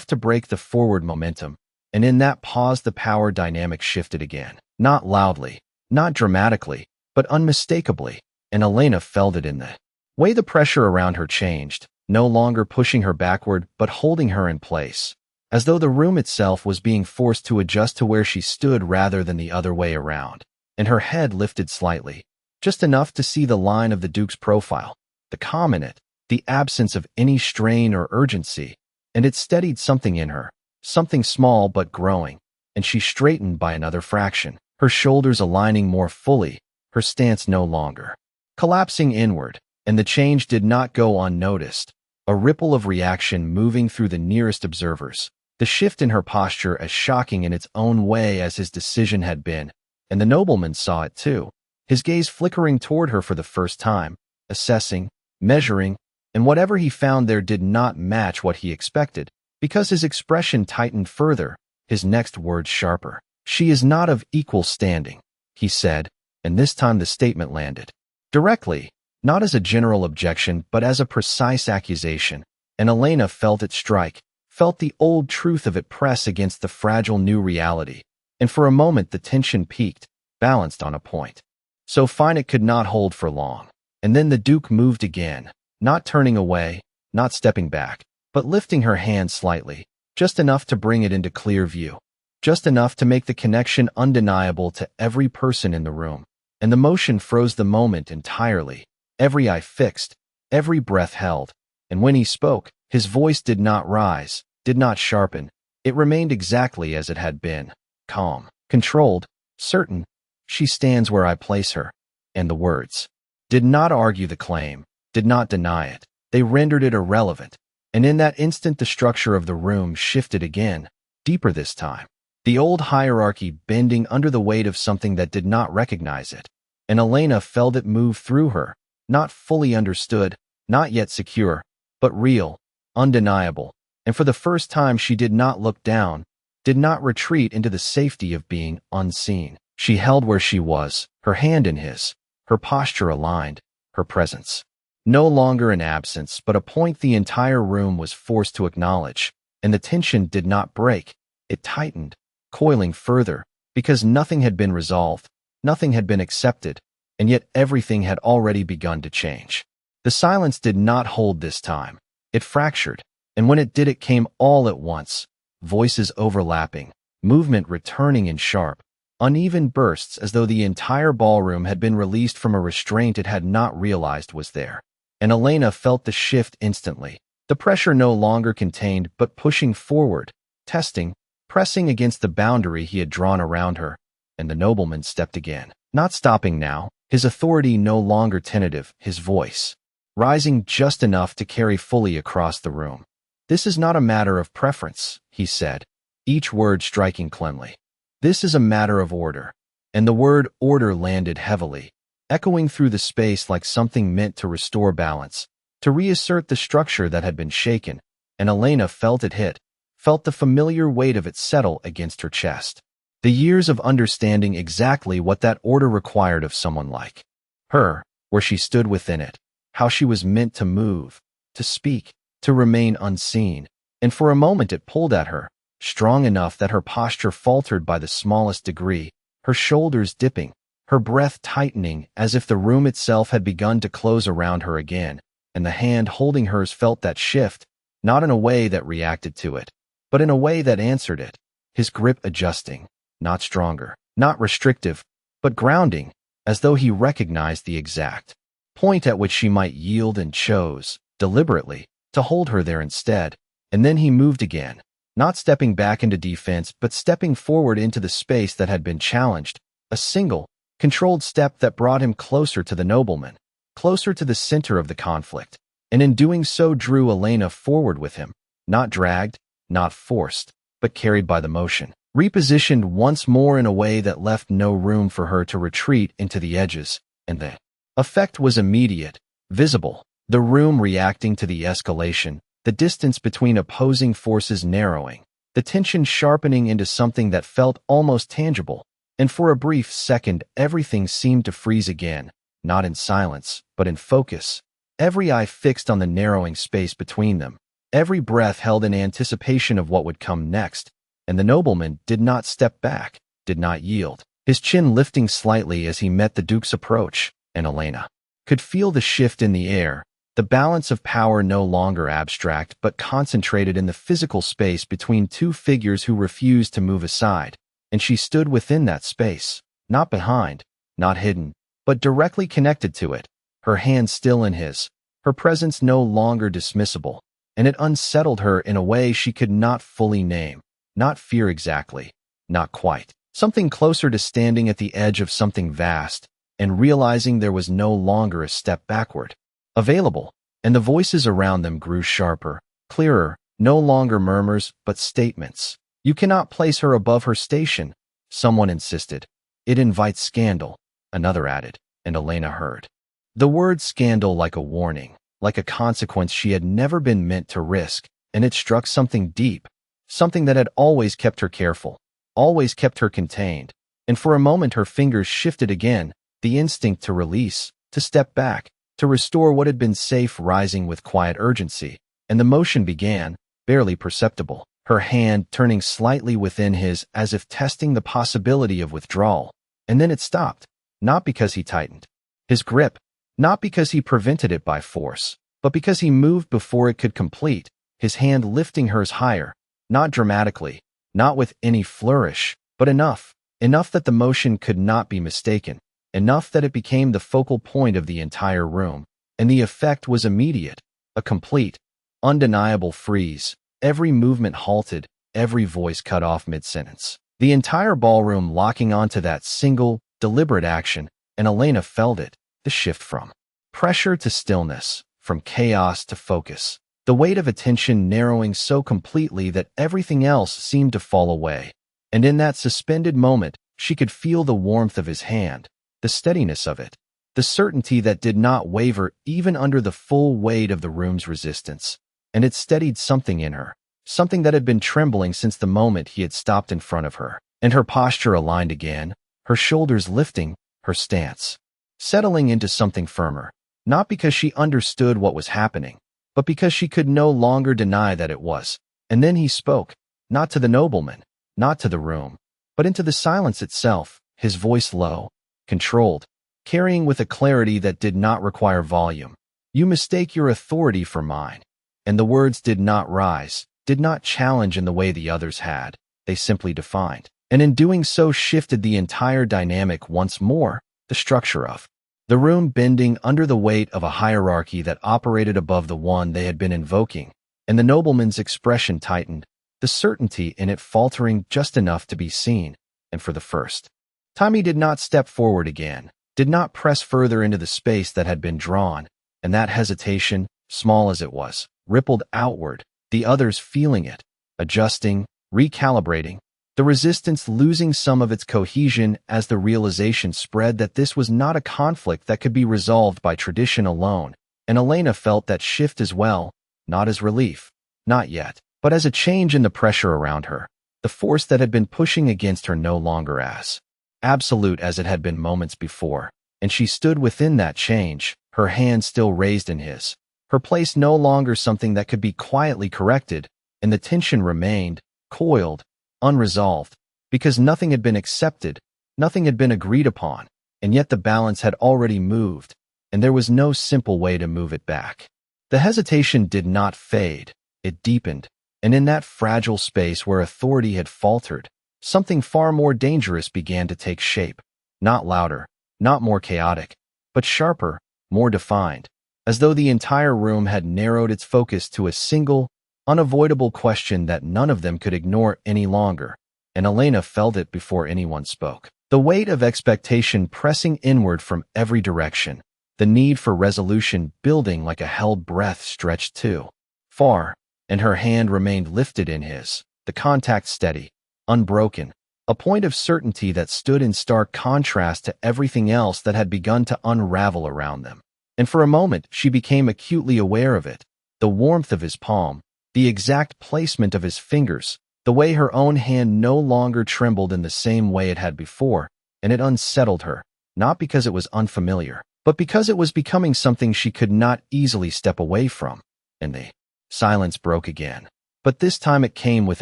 to break the forward momentum. And in that pause the power dynamic shifted again, not loudly, not dramatically, but unmistakably, and Elena felt it in the way the pressure around her changed, no longer pushing her backward but holding her in place, as though the room itself was being forced to adjust to where she stood rather than the other way around. And her head lifted slightly, just enough to see the line of the Duke's profile, the calm in it, the absence of any strain or urgency, and it steadied something in her, something small but growing, and she straightened by another fraction, her shoulders aligning more fully, her stance no longer collapsing inward. And the change did not go unnoticed, a ripple of reaction moving through the nearest observers, the shift in her posture as shocking in its own way as his decision had been. And the nobleman saw it too, his gaze flickering toward her for the first time, assessing, measuring, and whatever he found there did not match what he expected, because his expression tightened further, his next words sharper. "She is not of equal standing," he said, and this time the statement landed directly, not as a general objection but as a precise accusation, and Elena felt it strike, felt the old truth of it press against the fragile new reality. And for a moment the tension peaked, balanced on a point so fine it could not hold for long. And then the Duke moved again, not turning away, not stepping back, but lifting her hand slightly, just enough to bring it into clear view, just enough to make the connection undeniable to every person in the room. And the motion froze the moment entirely, every eye fixed, every breath held. And when he spoke, his voice did not rise, did not sharpen, it remained exactly as it had been. Calm, controlled, certain. "She stands where I place her." And the words did not argue the claim, did not deny it. They rendered it irrelevant. And in that instant the structure of the room shifted again, deeper this time, the old hierarchy bending under the weight of something that did not recognize it. And Elena felt it move through her, not fully understood, not yet secure, but real, undeniable. And for the first time she did not look down, did not retreat into the safety of being unseen. She held where she was, her hand in his, her posture aligned, her presence no longer an absence but a point the entire room was forced to acknowledge. And the tension did not break, it tightened, coiling further, because nothing had been resolved, nothing had been accepted, and yet everything had already begun to change. The silence did not hold this time, it fractured, and when it did it came all at once, voices overlapping, movement returning in sharp, uneven bursts as though the entire ballroom had been released from a restraint it had not realized was there. And Elena felt the shift instantly, the pressure no longer contained but pushing forward, testing, pressing against the boundary he had drawn around her. And the nobleman stepped again, not stopping now, his authority no longer tentative, his voice rising just enough to carry fully across the room. "This is not a matter of preference," he said, each word striking cleanly. "This is a matter of order." And the word order landed heavily, echoing through the space like something meant to restore balance, to reassert the structure that had been shaken. And Elena felt it hit, felt the familiar weight of it settle against her chest. The years of understanding exactly what that order required of someone like her, where she stood within it, how she was meant to move, to speak, to remain unseen. And for a moment it pulled at her, strong enough that her posture faltered by the smallest degree, her shoulders dipping, her breath tightening as if the room itself had begun to close around her again, and the hand holding hers felt that shift, not in a way that reacted to it, but in a way that answered it, his grip adjusting, not stronger, not restrictive, but grounding, as though he recognized the exact point at which she might yield and chose, deliberately, to hold her there instead. And then he moved again, not stepping back into defense, but stepping forward into the space that had been challenged, a single, controlled step that brought him closer to the nobleman, closer to the center of the conflict, and in doing so drew Elena forward with him, not dragged, not forced, but carried by the motion, repositioned once more in a way that left no room for her to retreat into the edges, and the effect was immediate, visible, the room reacting to the escalation, the distance between opposing forces narrowing, the tension sharpening into something that felt almost tangible, and for a brief second everything seemed to freeze again, not in silence, but in focus, every eye fixed on the narrowing space between them, every breath held in anticipation of what would come next. And the nobleman did not step back, did not yield, his chin lifting slightly as he met the Duke's approach, and Elena could feel the shift in the air, the balance of power no longer abstract but concentrated in the physical space between two figures who refused to move aside, and she stood within that space, not behind, not hidden, but directly connected to it, her hand still in his, her presence no longer dismissible, and it unsettled her in a way she could not fully name. Not fear exactly, not quite. Something closer to standing at the edge of something vast and realizing there was no longer a step backward available, and the voices around them grew sharper, clearer, no longer murmurs but statements. You cannot place her above her station, someone insisted. It invites scandal, another added, and Elena heard the word scandal like a warning, like a consequence she had never been meant to risk, and it struck something deep. Something that had always kept her careful, always kept her contained, and for a moment her fingers shifted again, the instinct to release, to step back, to restore what had been safe rising with quiet urgency, and the motion began, barely perceptible, her hand turning slightly within his as if testing the possibility of withdrawal, and then it stopped, not because he tightened his grip, not because he prevented it by force, but because he moved before it could complete, his hand lifting hers higher, not dramatically, not with any flourish, but enough that the motion could not be mistaken, enough that it became the focal point of the entire room, and the effect was immediate, a complete, undeniable freeze, every movement halted, every voice cut off mid-sentence, the entire ballroom locking onto that single, deliberate action, and Elena felt it, the shift from pressure to stillness, from chaos to focus. The weight of attention narrowing so completely that everything else seemed to fall away. And in that suspended moment, she could feel the warmth of his hand, the steadiness of it, the certainty that did not waver even under the full weight of the room's resistance. And it steadied something in her, something that had been trembling since the moment he had stopped in front of her. And her posture aligned again, her shoulders lifting, her stance settling into something firmer, not because she understood what was happening, but because she could no longer deny that it was. And then he spoke, not to the nobleman, not to the room, but into the silence itself, his voice low, controlled, carrying with a clarity that did not require volume. You mistake your authority for mine. And the words did not rise, did not challenge in the way the others had, they simply defined. And in doing so shifted the entire dynamic once more, the structure of the room bending under the weight of a hierarchy that operated above the one they had been invoking, and the nobleman's expression tightened, the certainty in it faltering just enough to be seen, and for the first time he did not step forward again, did not press further into the space that had been drawn, and that hesitation, small as it was, rippled outward, the others feeling it, adjusting, recalibrating, the resistance losing some of its cohesion as the realization spread that this was not a conflict that could be resolved by tradition alone, and Elena felt that shift as well, not as relief, not yet, but as a change in the pressure around her, the force that had been pushing against her no longer as absolute as it had been moments before, and she stood within that change, her hand still raised in his, her place no longer something that could be quietly corrected, and the tension remained, coiled, unresolved, because nothing had been accepted, nothing had been agreed upon, and yet the balance had already moved, and there was no simple way to move it back. The hesitation did not fade, it deepened, and in that fragile space where authority had faltered, something far more dangerous began to take shape, not louder, not more chaotic, but sharper, more defined, as though the entire room had narrowed its focus to a single, unavoidable question that none of them could ignore any longer, and Elena felt it before anyone spoke. The weight of expectation pressing inward from every direction, the need for resolution building like a held breath stretched too far, and her hand remained lifted in his, the contact steady, unbroken, a point of certainty that stood in stark contrast to everything else that had begun to unravel around them. And for a moment she became acutely aware of it, the warmth of his palm, the exact placement of his fingers, the way her own hand no longer trembled in the same way it had before, and it unsettled her, not because it was unfamiliar, but because it was becoming something she could not easily step away from. And the silence broke again. But this time it came with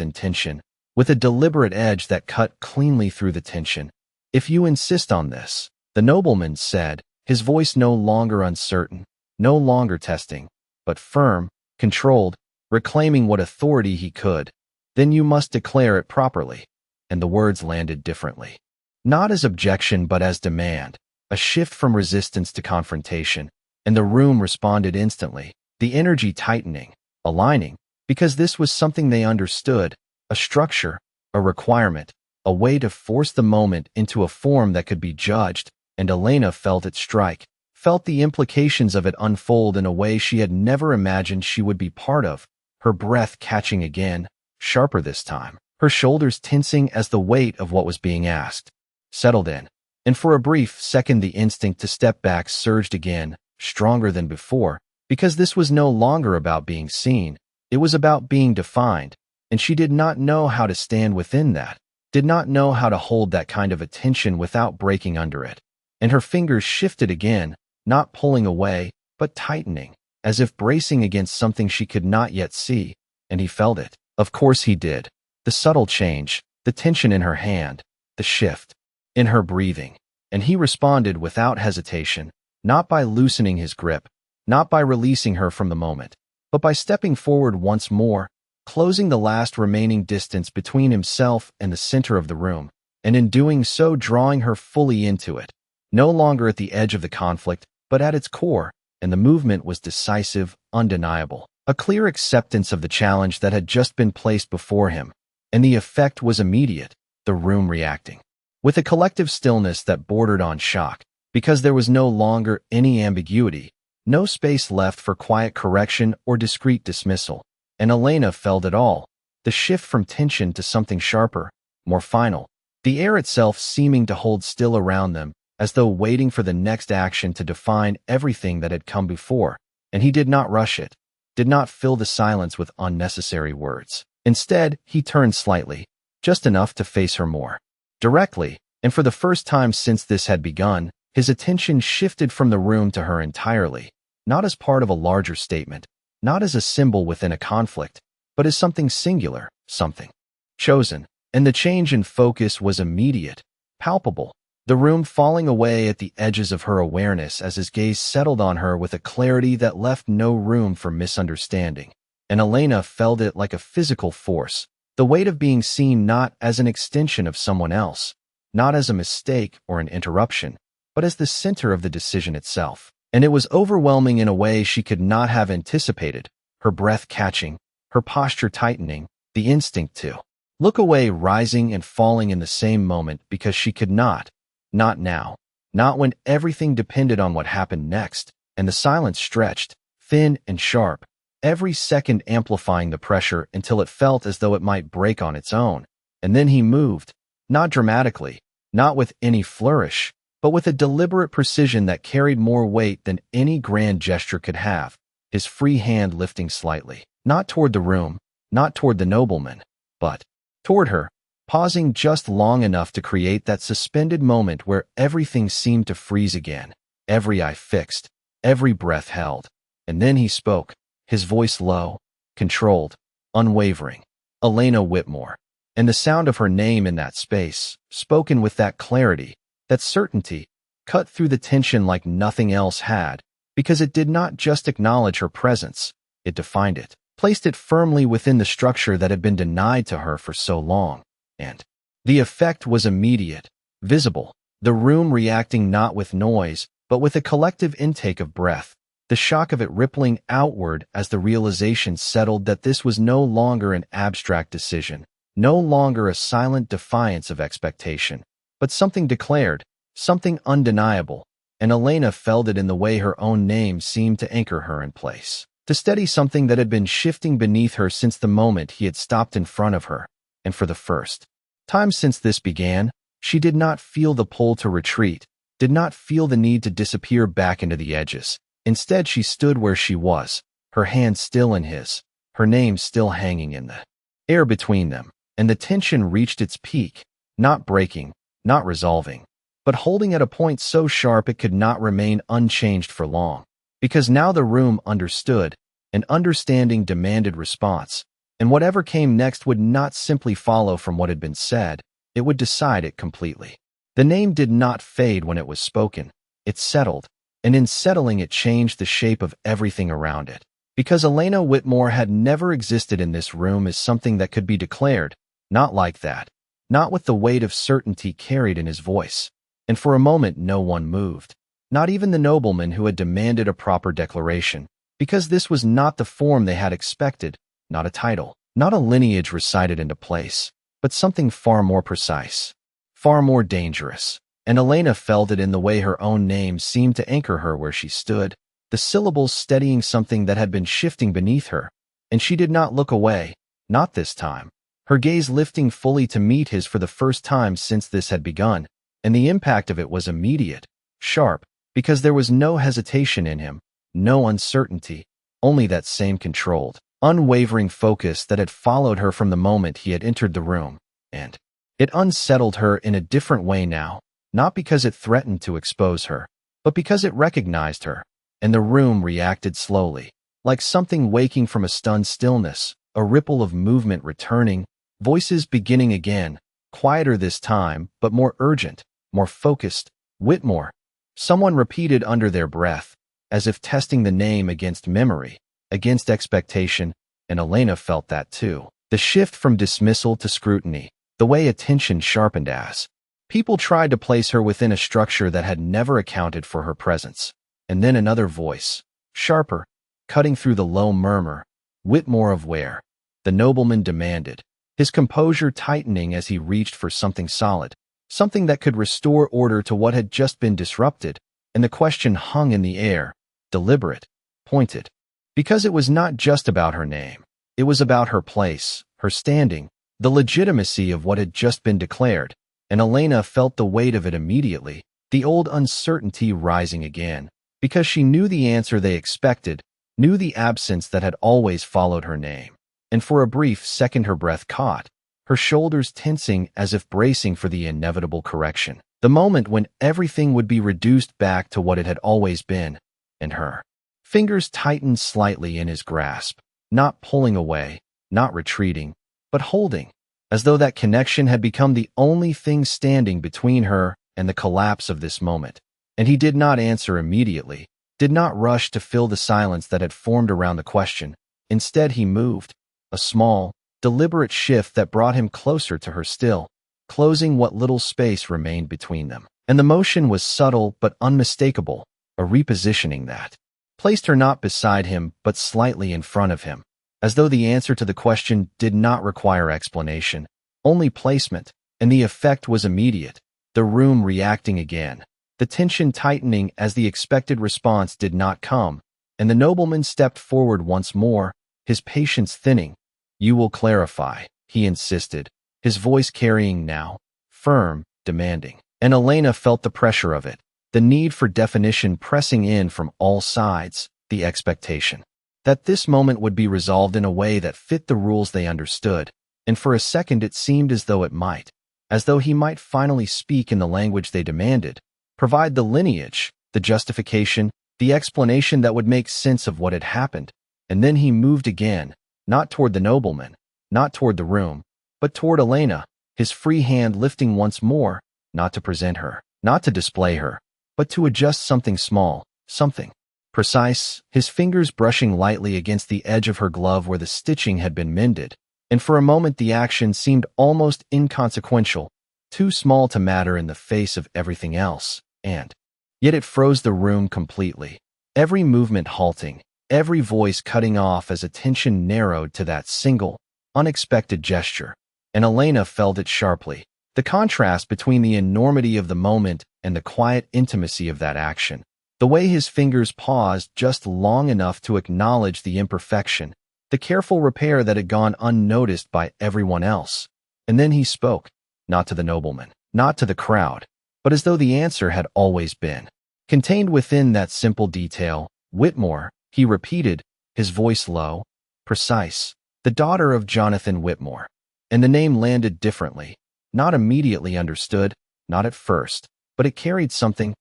intention, with a deliberate edge that cut cleanly through the tension. "If you insist on this," the nobleman said, his voice no longer uncertain, no longer testing, but firm, controlled, reclaiming what authority he could, "then you must declare it properly." And the words landed differently. Not as objection but as demand, a shift from resistance to confrontation, and the room responded instantly, the energy tightening, aligning, because this was something they understood, a structure, a requirement, a way to force the moment into a form that could be judged, and Elena felt it strike, felt the implications of it unfold in a way she had never imagined she would be part of, her breath catching again, sharper this time, her shoulders tensing as the weight of what was being asked settled in, and for a brief second the instinct to step back surged again, stronger than before, because this was no longer about being seen, it was about being defined, and she did not know how to stand within that, did not know how to hold that kind of attention without breaking under it. And her fingers shifted again, not pulling away, but tightening, as if bracing against something she could not yet see, and he felt it. Of course he did. The subtle change, the tension in her hand, the shift in her breathing, and he responded without hesitation, not by loosening his grip, not by releasing her from the moment, but by stepping forward once more, closing the last remaining distance between himself and the center of the room, and in doing so drawing her fully into it, no longer at the edge of the conflict, but at its core, and the movement was decisive, undeniable, a clear acceptance of the challenge that had just been placed before him, and the effect was immediate, the room reacting with a collective stillness that bordered on shock, because there was no longer any ambiguity, no space left for quiet correction or discreet dismissal, and Elena felt it all, the shift from tension to something sharper, more final, the air itself seeming to hold still around them, as though waiting for the next action to define everything that had come before, and he did not rush it, did not fill the silence with unnecessary words. Instead, he turned slightly, just enough to face her more directly, and for the first time since this had begun, his attention shifted from the room to her entirely, not as part of a larger statement, not as a symbol within a conflict, but as something singular, something chosen, and the change in focus was immediate, palpable, the room falling away at the edges of her awareness as his gaze settled on her with a clarity that left no room for misunderstanding, and Elena felt it like a physical force, the weight of being seen not as an extension of someone else, not as a mistake or an interruption, but as the center of the decision itself. And it was overwhelming in a way she could not have anticipated, her breath catching, her posture tightening, the instinct to look away rising and falling in the same moment because she could not now, not when everything depended on what happened next, and the silence stretched, thin and sharp, every second amplifying the pressure until it felt as though it might break on its own. And then he moved, not dramatically, not with any flourish, but with a deliberate precision that carried more weight than any grand gesture could have, his free hand lifting slightly, not toward the room, not toward the nobleman, but toward her, pausing just long enough to create that suspended moment where everything seemed to freeze again, every eye fixed, every breath held. And then he spoke, his voice low, controlled, unwavering. Elena Whitmore. And the sound of her name in that space, spoken with that clarity, that certainty, cut through the tension like nothing else had, because it did not just acknowledge her presence, it defined it, placed it firmly within the structure that had been denied to her for so long. And the effect was immediate, visible, the room reacting not with noise, but with a collective intake of breath, the shock of it rippling outward as the realization settled that this was no longer an abstract decision, no longer a silent defiance of expectation, but something declared, something undeniable, and Elena felt it in the way her own name seemed to anchor her in place, to steady something that had been shifting beneath her since the moment he had stopped in front of her. And for the first time since this began, she did not feel the pull to retreat, did not feel the need to disappear back into the edges. Instead, she stood where she was, her hand still in his, her name still hanging in the air between them, and the tension reached its peak, not breaking, not resolving, but holding at a point so sharp it could not remain unchanged for long, because now the room understood, and understanding demanded response, and whatever came next would not simply follow from what had been said, it would decide it completely. The name did not fade when it was spoken, it settled, and in settling it changed the shape of everything around it, because Elena Whitmore had never existed in this room as something that could be declared, not like that, not with the weight of certainty carried in his voice. And for a moment no one moved, not even the nobleman who had demanded a proper declaration, because this was not the form they had expected, not a title, not a lineage recited into place, but something far more precise, far more dangerous. And Elena felt it in the way her own name seemed to anchor her where she stood, the syllables steadying something that had been shifting beneath her, and she did not look away, not this time, her gaze lifting fully to meet his for the first time since this had begun, and the impact of it was immediate, sharp, because there was no hesitation in him, no uncertainty, only that same controlled, unwavering focus that had followed her from the moment he had entered the room, and it unsettled her in a different way now. Not because it threatened to expose her, but because it recognized her, and the room reacted slowly, like something waking from a stunned stillness, a ripple of movement returning, voices beginning again, quieter this time, but more urgent, more focused. Whitmore, someone repeated under their breath, as if testing the name against memory, against expectation, and Elena felt that too. The shift from dismissal to scrutiny, the way attention sharpened as people tried to place her within a structure that had never accounted for her presence. And then another voice, sharper, cutting through the low murmur. Whitmore of where? The nobleman demanded, his composure tightening as he reached for something solid, something that could restore order to what had just been disrupted, and the question hung in the air, deliberate, pointed. Because it was not just about her name. It was about her place, her standing, the legitimacy of what had just been declared. And Elena felt the weight of it immediately, the old uncertainty rising again, because she knew the answer they expected, knew the absence that had always followed her name. And for a brief second her breath caught, her shoulders tensing as if bracing for the inevitable correction, the moment when everything would be reduced back to what it had always been, and her fingers tightened slightly in his grasp, not pulling away, not retreating, but holding, as though that connection had become the only thing standing between her and the collapse of this moment. And he did not answer immediately, did not rush to fill the silence that had formed around the question. Instead, he moved, a small, deliberate shift that brought him closer to her still, closing what little space remained between them. And the motion was subtle but unmistakable, a repositioning that placed her not beside him but slightly in front of him, as though the answer to the question did not require explanation, only placement, and the effect was immediate, the room reacting again, the tension tightening as the expected response did not come, and the nobleman stepped forward once more, his patience thinning. "You will clarify," he insisted, his voice carrying now, firm, demanding. And Elena felt the pressure of it, the need for definition pressing in from all sides, the expectation that this moment would be resolved in a way that fit the rules they understood, and for a second it seemed as though it might, as though he might finally speak in the language they demanded, provide the lineage, the justification, the explanation that would make sense of what had happened. And then he moved again, not toward the nobleman, not toward the room, but toward Elena, his free hand lifting once more, not to present her, not to display her, but to adjust something small, something precise, his fingers brushing lightly against the edge of her glove where the stitching had been mended. And for a moment the action seemed almost inconsequential, too small to matter in the face of everything else, and yet it froze the room completely, every movement halting, every voice cutting off as attention narrowed to that single, unexpected gesture. And Elena felt it sharply, the contrast between the enormity of the moment and the quiet intimacy of that action, the way his fingers paused just long enough to acknowledge the imperfection, the careful repair that had gone unnoticed by everyone else. And then he spoke, not to the nobleman, not to the crowd, but as though the answer had always been contained within that simple detail. "Whitmore," he repeated, his voice low, precise. "The daughter of Jonathan Whitmore." And the name landed differently, not immediately understood, not at first, but it carried something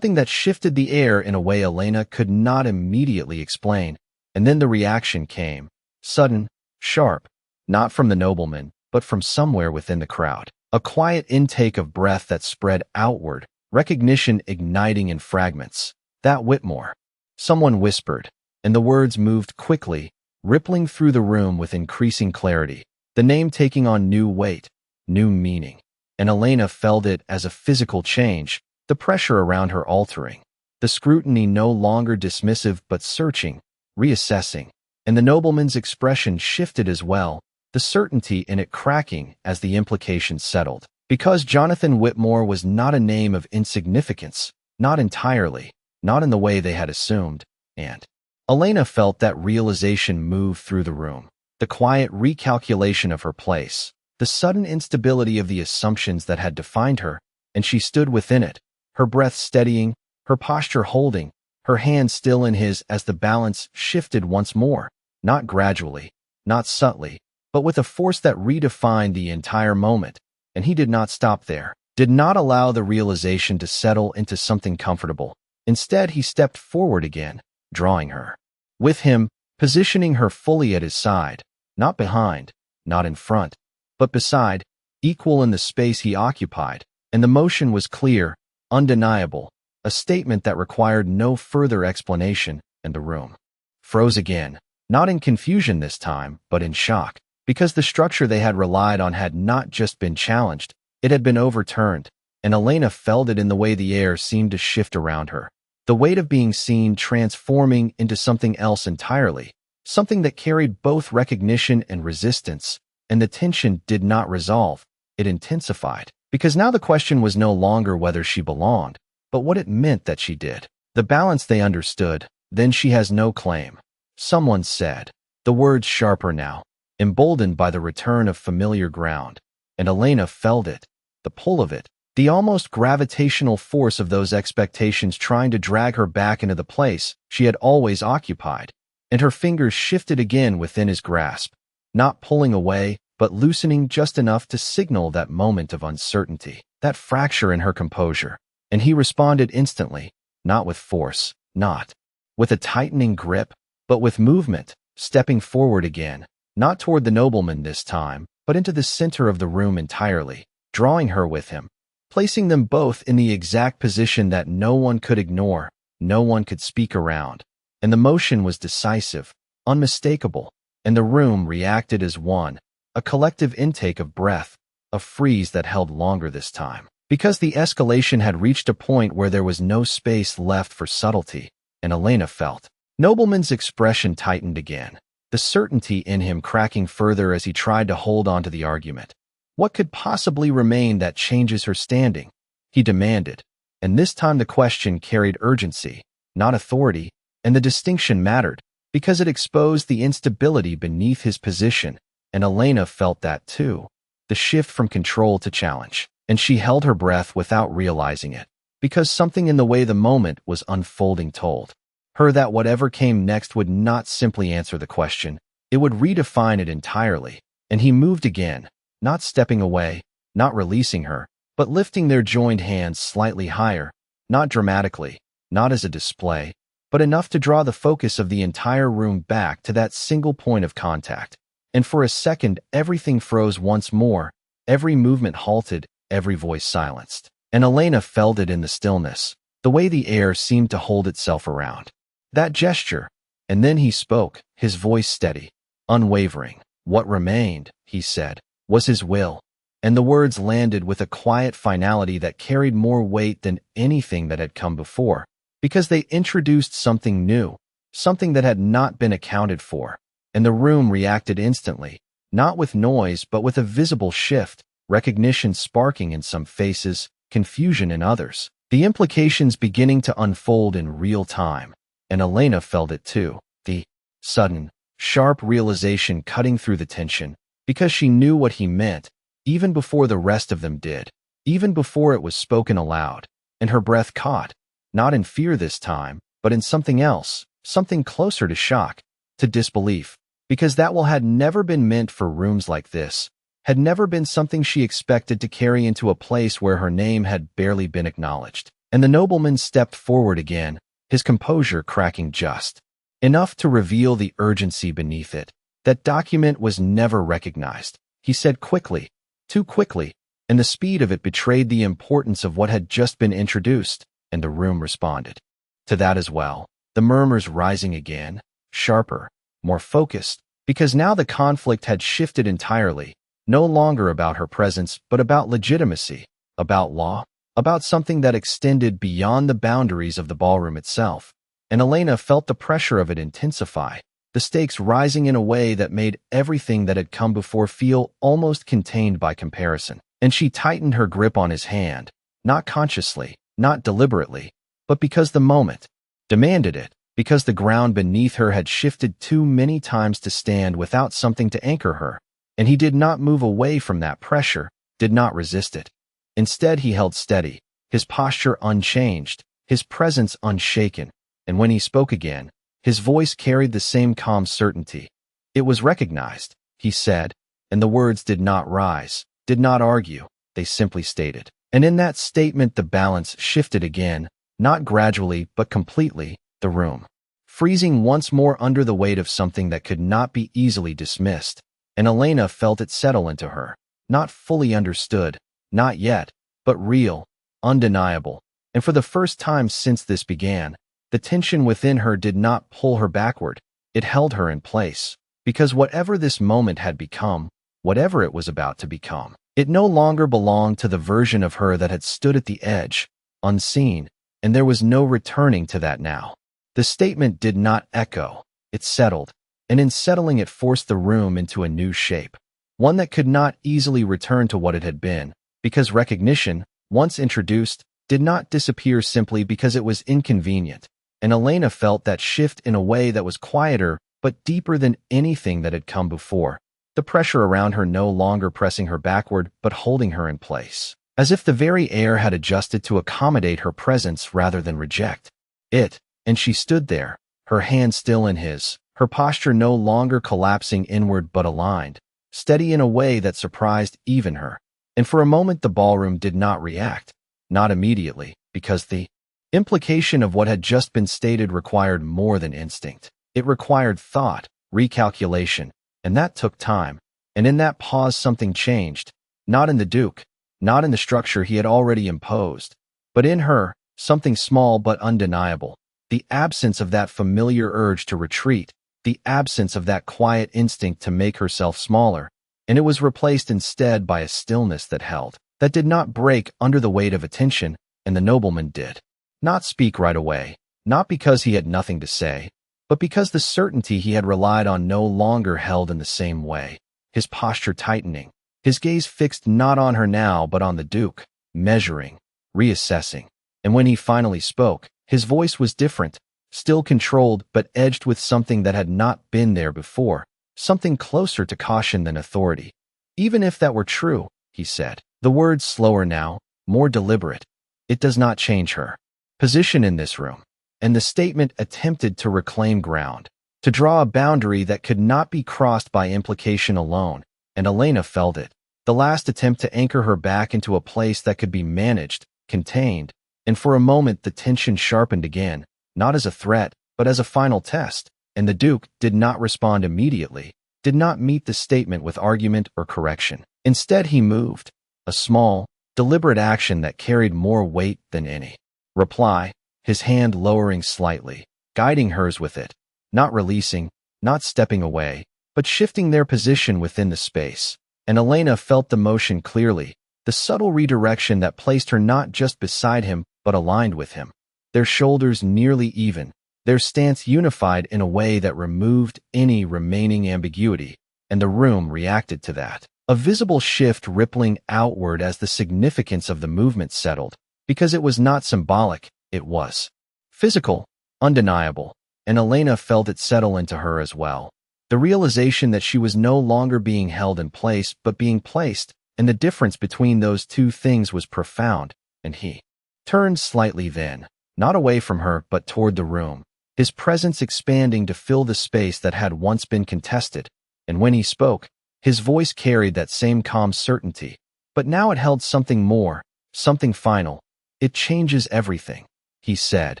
that shifted the air in a way Elena could not immediately explain. And then the reaction came, sudden, sharp, not from the nobleman, but from somewhere within the crowd. A quiet intake of breath that spread outward, recognition igniting in fragments. "That Whitmore," someone whispered, and the words moved quickly, rippling through the room with increasing clarity, the name taking on new weight, new meaning. And Elena felt it as a physical change, the pressure around her altering, the scrutiny no longer dismissive but searching, reassessing. And the nobleman's expression shifted as well, the certainty in it cracking as the implications settled. Because Jonathan Whitmore was not a name of insignificance, not entirely, not in the way they had assumed, and Elena felt that realization move through the room, the quiet recalculation of her place, the sudden instability of the assumptions that had defined her, and she stood within it, her breath steadying, her posture holding, her hand still in his as the balance shifted once more, not gradually, not subtly, but with a force that redefined the entire moment. And he did not stop there, did not allow the realization to settle into something comfortable. Instead, he stepped forward again, drawing her with him, positioning her fully at his side, not behind, not in front, but beside, equal in the space he occupied. And the motion was clear, undeniable, a statement that required no further explanation. And the room froze again, not in confusion this time, but in shock. Because the structure they had relied on had not just been challenged, it had been overturned, and Elena felt it in the way the air seemed to shift around her. The weight of being seen transforming into something else entirely, something that carried both recognition and resistance, and the tension did not resolve, it intensified. Because now the question was no longer whether she belonged, but what it meant that she did. The balance they understood, "Then she has no claim," someone said, the words sharper now, emboldened by the return of familiar ground. And Elena felt it, the pull of it, the almost gravitational force of those expectations trying to drag her back into the place she had always occupied. And her fingers shifted again within his grasp, not pulling away, but loosening just enough to signal that moment of uncertainty, that fracture in her composure. And he responded instantly, not with force, not with a tightening grip, but with movement, stepping forward again, not toward the nobleman this time, but into the center of the room entirely, drawing her with him, placing them both in the exact position that no one could ignore, no one could speak around. And the motion was decisive, unmistakable, and the room reacted as one, a collective intake of breath, a freeze that held longer this time. Because the escalation had reached a point where there was no space left for subtlety, and Elena felt. Nobleman's expression tightened again, the certainty in him cracking further as he tried to hold on to the argument. What could possibly remain that changes her standing? He demanded, and this time the question carried urgency, not authority, and the distinction mattered, because it exposed the instability beneath his position, and Elena felt that too, the shift from control to challenge. And she held her breath without realizing it, because something in the way the moment was unfolding told her that whatever came next would not simply answer the question, it would redefine it entirely. And he moved again, not stepping away, not releasing her, but lifting their joined hands slightly higher, not dramatically, not as a display, but enough to draw the focus of the entire room back to that single point of contact. And for a second, everything froze once more, every movement halted, every voice silenced. And Elena felt it in the stillness, the way the air seemed to hold itself around. That gesture. And then he spoke, his voice steady, unwavering. What remained, he said, was his will. And the words landed with a quiet finality that carried more weight than anything that had come before, because they introduced something new, something that had not been accounted for. And the room reacted instantly, not with noise but with a visible shift, recognition sparking in some faces, confusion in others, the implications beginning to unfold in real time. And Elena felt it too, the sudden, sharp realization cutting through the tension, because she knew what he meant, even before the rest of them did, even before it was spoken aloud. And her breath caught, not in fear this time, but in something else, something closer to shock, to disbelief, because that will had never been meant for rooms like this, had never been something she expected to carry into a place where her name had barely been acknowledged. And the nobleman stepped forward again, his composure cracking just enough to reveal the urgency beneath it. That document was never recognized, he said quickly, too quickly, and the speed of it betrayed the importance of what had just been introduced, and the room responded to that as well, the murmurs rising again, sharper, more focused, because now the conflict had shifted entirely, no longer about her presence but about legitimacy, about law, about something that extended beyond the boundaries of the ballroom itself. And Elena felt the pressure of it intensify, the stakes rising in a way that made everything that had come before feel almost contained by comparison. And she tightened her grip on his hand, not consciously, not deliberately, but because the moment demanded it, because the ground beneath her had shifted too many times to stand without something to anchor her. And he did not move away from that pressure, did not resist it. Instead, he held steady, his posture unchanged, his presence unshaken. And when he spoke again, his voice carried the same calm certainty. It was recognized, he said, and the words did not rise, did not argue, they simply stated. And in that statement the balance shifted again, not gradually but completely, the room, freezing once more under the weight of something that could not be easily dismissed. And Elena felt it settle into her, not fully understood, not yet, but real, undeniable. And for the first time since this began, the tension within her did not pull her backward, it held her in place, because whatever this moment had become, whatever it was about to become, it no longer belonged to the version of her that had stood at the edge, unseen, and there was no returning to that now. The statement did not echo, it settled, and in settling it forced the room into a new shape, one that could not easily return to what it had been, because recognition, once introduced, did not disappear simply because it was inconvenient. And Elena felt that shift in a way that was quieter but deeper than anything that had come before, the pressure around her no longer pressing her backward but holding her in place, as if the very air had adjusted to accommodate her presence rather than reject it. And she stood there, her hand still in his, her posture no longer collapsing inward but aligned, steady in a way that surprised even her. And for a moment the ballroom did not react, not immediately, because the implication of what had just been stated required more than instinct. It required thought, recalculation, and that took time. And in that pause something changed, not in the Duke, not in the structure he had already imposed, but in her, something small but undeniable, the absence of that familiar urge to retreat, the absence of that quiet instinct to make herself smaller, and it was replaced instead by a stillness that held, that did not break under the weight of attention. And the nobleman did not speak right away, not because he had nothing to say, but because the certainty he had relied on no longer held in the same way, his posture tightening, his gaze fixed not on her now but on the Duke, measuring, reassessing. And when he finally spoke, his voice was different, still controlled but edged with something that had not been there before, something closer to caution than authority. Even if that were true, he said, the words slower now, more deliberate, it does not change her position in this room. And the statement attempted to reclaim ground, to draw a boundary that could not be crossed by implication alone, and Elena felt it. The last attempt to anchor her back into a place that could be managed, contained, and for a moment the tension sharpened again, not as a threat, but as a final test. And the Duke did not respond immediately, did not meet the statement with argument or correction. Instead, he moved, a small, deliberate action that carried more weight than any reply, his hand lowering slightly, guiding hers with it, not releasing, not stepping away, but shifting their position within the space. And Elena felt the motion clearly, the subtle redirection that placed her not just beside him, but aligned with him. Their shoulders nearly even, their stance unified in a way that removed any remaining ambiguity, and the room reacted to that. A visible shift rippling outward as the significance of the movement settled, because it was not symbolic, it was physical, undeniable, and Elena felt it settle into her as well. The realization that she was no longer being held in place but being placed, and the difference between those two things was profound, and he turned slightly then, not away from her but toward the room, his presence expanding to fill the space that had once been contested, and when he spoke, his voice carried that same calm certainty, but now it held something more, something final. "It changes everything," he said,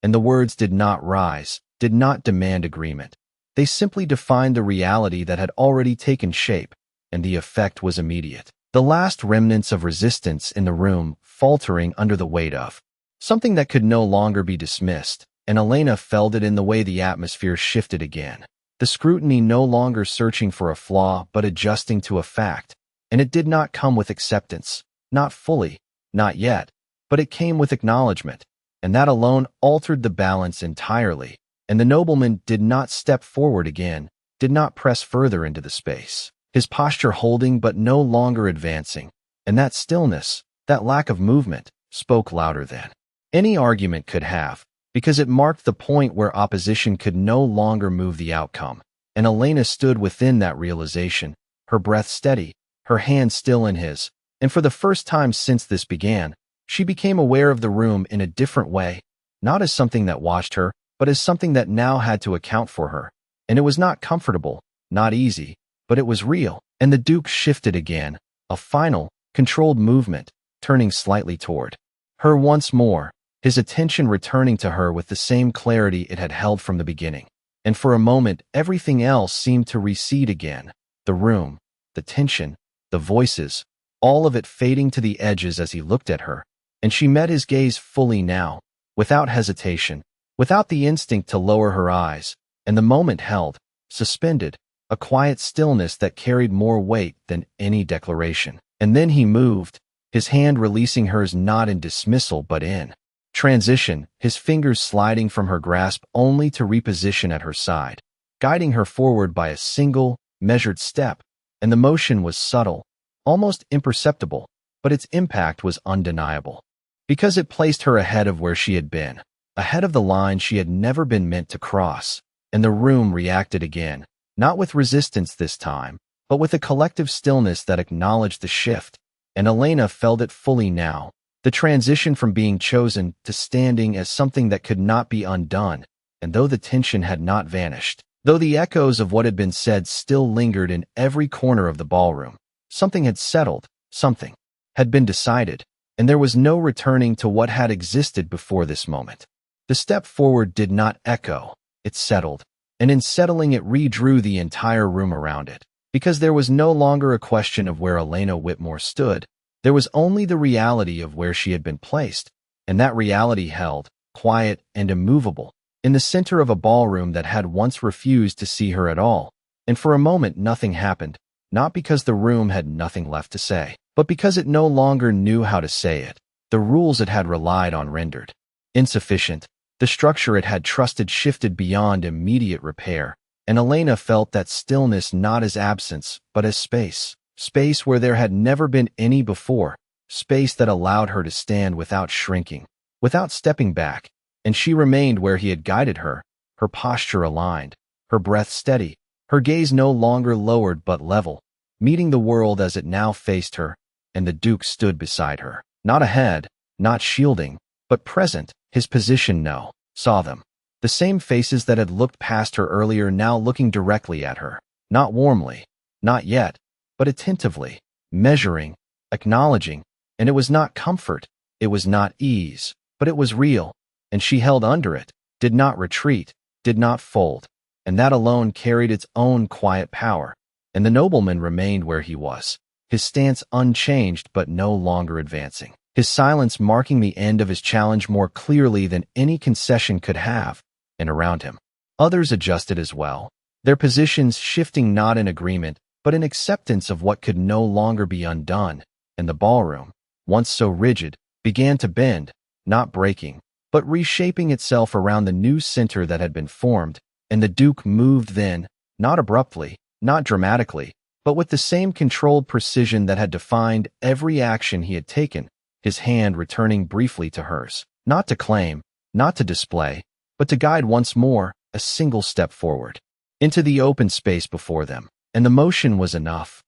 and the words did not rise, did not demand agreement. They simply defined the reality that had already taken shape, and the effect was immediate. The last remnants of resistance in the room faltering under the weight of something that could no longer be dismissed, and Elena felt it in the way the atmosphere shifted again. The scrutiny no longer searching for a flaw but adjusting to a fact, and it did not come with acceptance, not fully, not yet, but it came with acknowledgement, and that alone altered the balance entirely, and the nobleman did not step forward again, did not press further into the space, his posture holding but no longer advancing, and that stillness, that lack of movement, spoke louder than any argument could have, because it marked the point where opposition could no longer move the outcome, and Elena stood within that realization, her breath steady, her hand still in his, and for the first time since this began, she became aware of the room in a different way, not as something that watched her, but as something that now had to account for her, and it was not comfortable, not easy, but it was real, and the Duke shifted again, a final, controlled movement, turning slightly toward her once more, his attention returning to her with the same clarity it had held from the beginning. And for a moment, everything else seemed to recede again. The room, the tension, the voices, all of it fading to the edges as he looked at her. And she met his gaze fully now, without hesitation, without the instinct to lower her eyes. And the moment held, suspended, a quiet stillness that carried more weight than any declaration. And then he moved, his hand releasing hers not in dismissal but in transition, his fingers sliding from her grasp only to reposition at her side, guiding her forward by a single, measured step, and the motion was subtle, almost imperceptible, but its impact was undeniable, because it placed her ahead of where she had been, ahead of the line she had never been meant to cross, and the room reacted again, not with resistance this time, but with a collective stillness that acknowledged the shift, and Elena felt it fully now. The transition from being chosen to standing as something that could not be undone, and though the tension had not vanished, though the echoes of what had been said still lingered in every corner of the ballroom, something had settled, something had been decided, and there was no returning to what had existed before this moment. The step forward did not echo, it settled, and in settling it redrew the entire room around it, because there was no longer a question of where Elena Whitmore stood. There was only the reality of where she had been placed, and that reality held, quiet and immovable, in the center of a ballroom that had once refused to see her at all. And for a moment nothing happened, not because the room had nothing left to say, but because it no longer knew how to say it. The rules it had relied on rendered insufficient. The structure it had trusted shifted beyond immediate repair, and Elena felt that stillness not as absence, but as space. Space where there had never been any before, space that allowed her to stand without shrinking, without stepping back, and she remained where he had guided her, her posture aligned, her breath steady, her gaze no longer lowered but level, meeting the world as it now faced her, and the Duke stood beside her, not ahead, not shielding, but present, his position saw them. The same faces that had looked past her earlier now looking directly at her, not warmly, not yet, but attentively, measuring, acknowledging, and it was not comfort, it was not ease, but it was real, and she held under it, did not retreat, did not fold, and that alone carried its own quiet power, and the nobleman remained where he was, his stance unchanged but no longer advancing, his silence marking the end of his challenge more clearly than any concession could have, and around him, others adjusted as well, their positions shifting not in agreement, but in acceptance of what could no longer be undone, and the ballroom, once so rigid, began to bend, not breaking, but reshaping itself around the new center that had been formed, and the Duke moved then, not abruptly, not dramatically, but with the same controlled precision that had defined every action he had taken, his hand returning briefly to hers, not to claim, not to display, but to guide once more, a single step forward, into the open space before them, and the motion was enough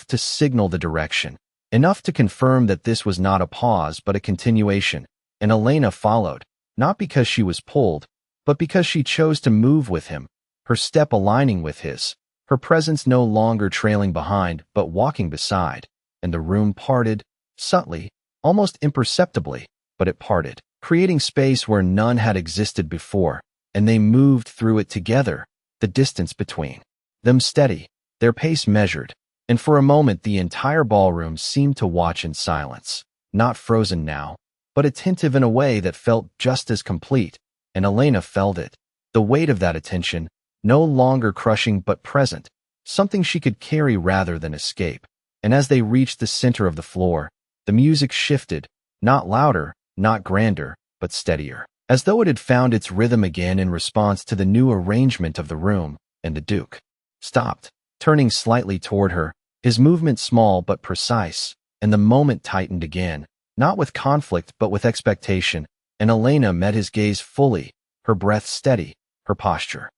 to signal the direction, enough to confirm that this was not a pause but a continuation, and Elena followed, not because she was pulled, but because she chose to move with him, her step aligning with his, her presence no longer trailing behind but walking beside, and the room parted, subtly, almost imperceptibly, but it parted, creating space where none had existed before, and they moved through it together, the distance between them steady, their pace measured, and for a moment the entire ballroom seemed to watch in silence, not frozen now, but attentive in a way that felt just as complete, and Elena felt it, the weight of that attention, no longer crushing but present, something she could carry rather than escape, and as they reached the center of the floor, the music shifted, not louder, not grander, but steadier, as though it had found its rhythm again in response to the new arrangement of the room, and the Duke stopped, turning slightly toward her, his movement small but precise, and the moment tightened again, not with conflict but with expectation, and Elena met his gaze fully, her breath steady, her posture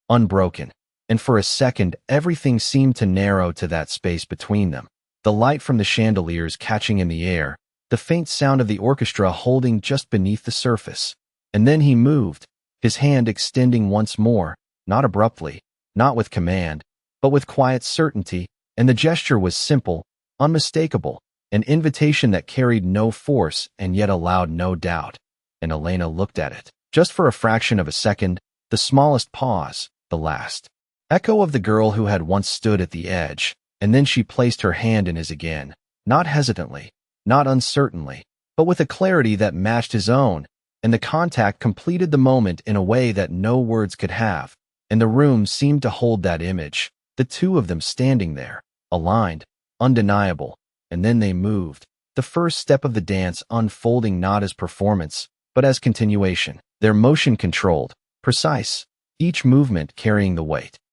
unbroken, and for a second everything seemed to narrow to that space between them, the light from the chandeliers catching in the air, the faint sound of the orchestra holding just beneath the surface, and then he moved, his hand extending once more, not abruptly, not with command, but with quiet certainty, and the gesture was simple, unmistakable, an invitation that carried no force and yet allowed no doubt, and Elena looked at it, just for a fraction of a second, the smallest pause, the last echo of the girl who had once stood at the edge, and then she placed her hand in his again, not hesitantly, not uncertainly, but with a clarity that matched his own, and the contact completed the moment in a way that no words could have, and the room seemed to hold that image, the two of them standing there, aligned, undeniable, and then they moved, the first step of the dance unfolding not as performance, but as continuation, their motion controlled, precise, each movement carrying the weight,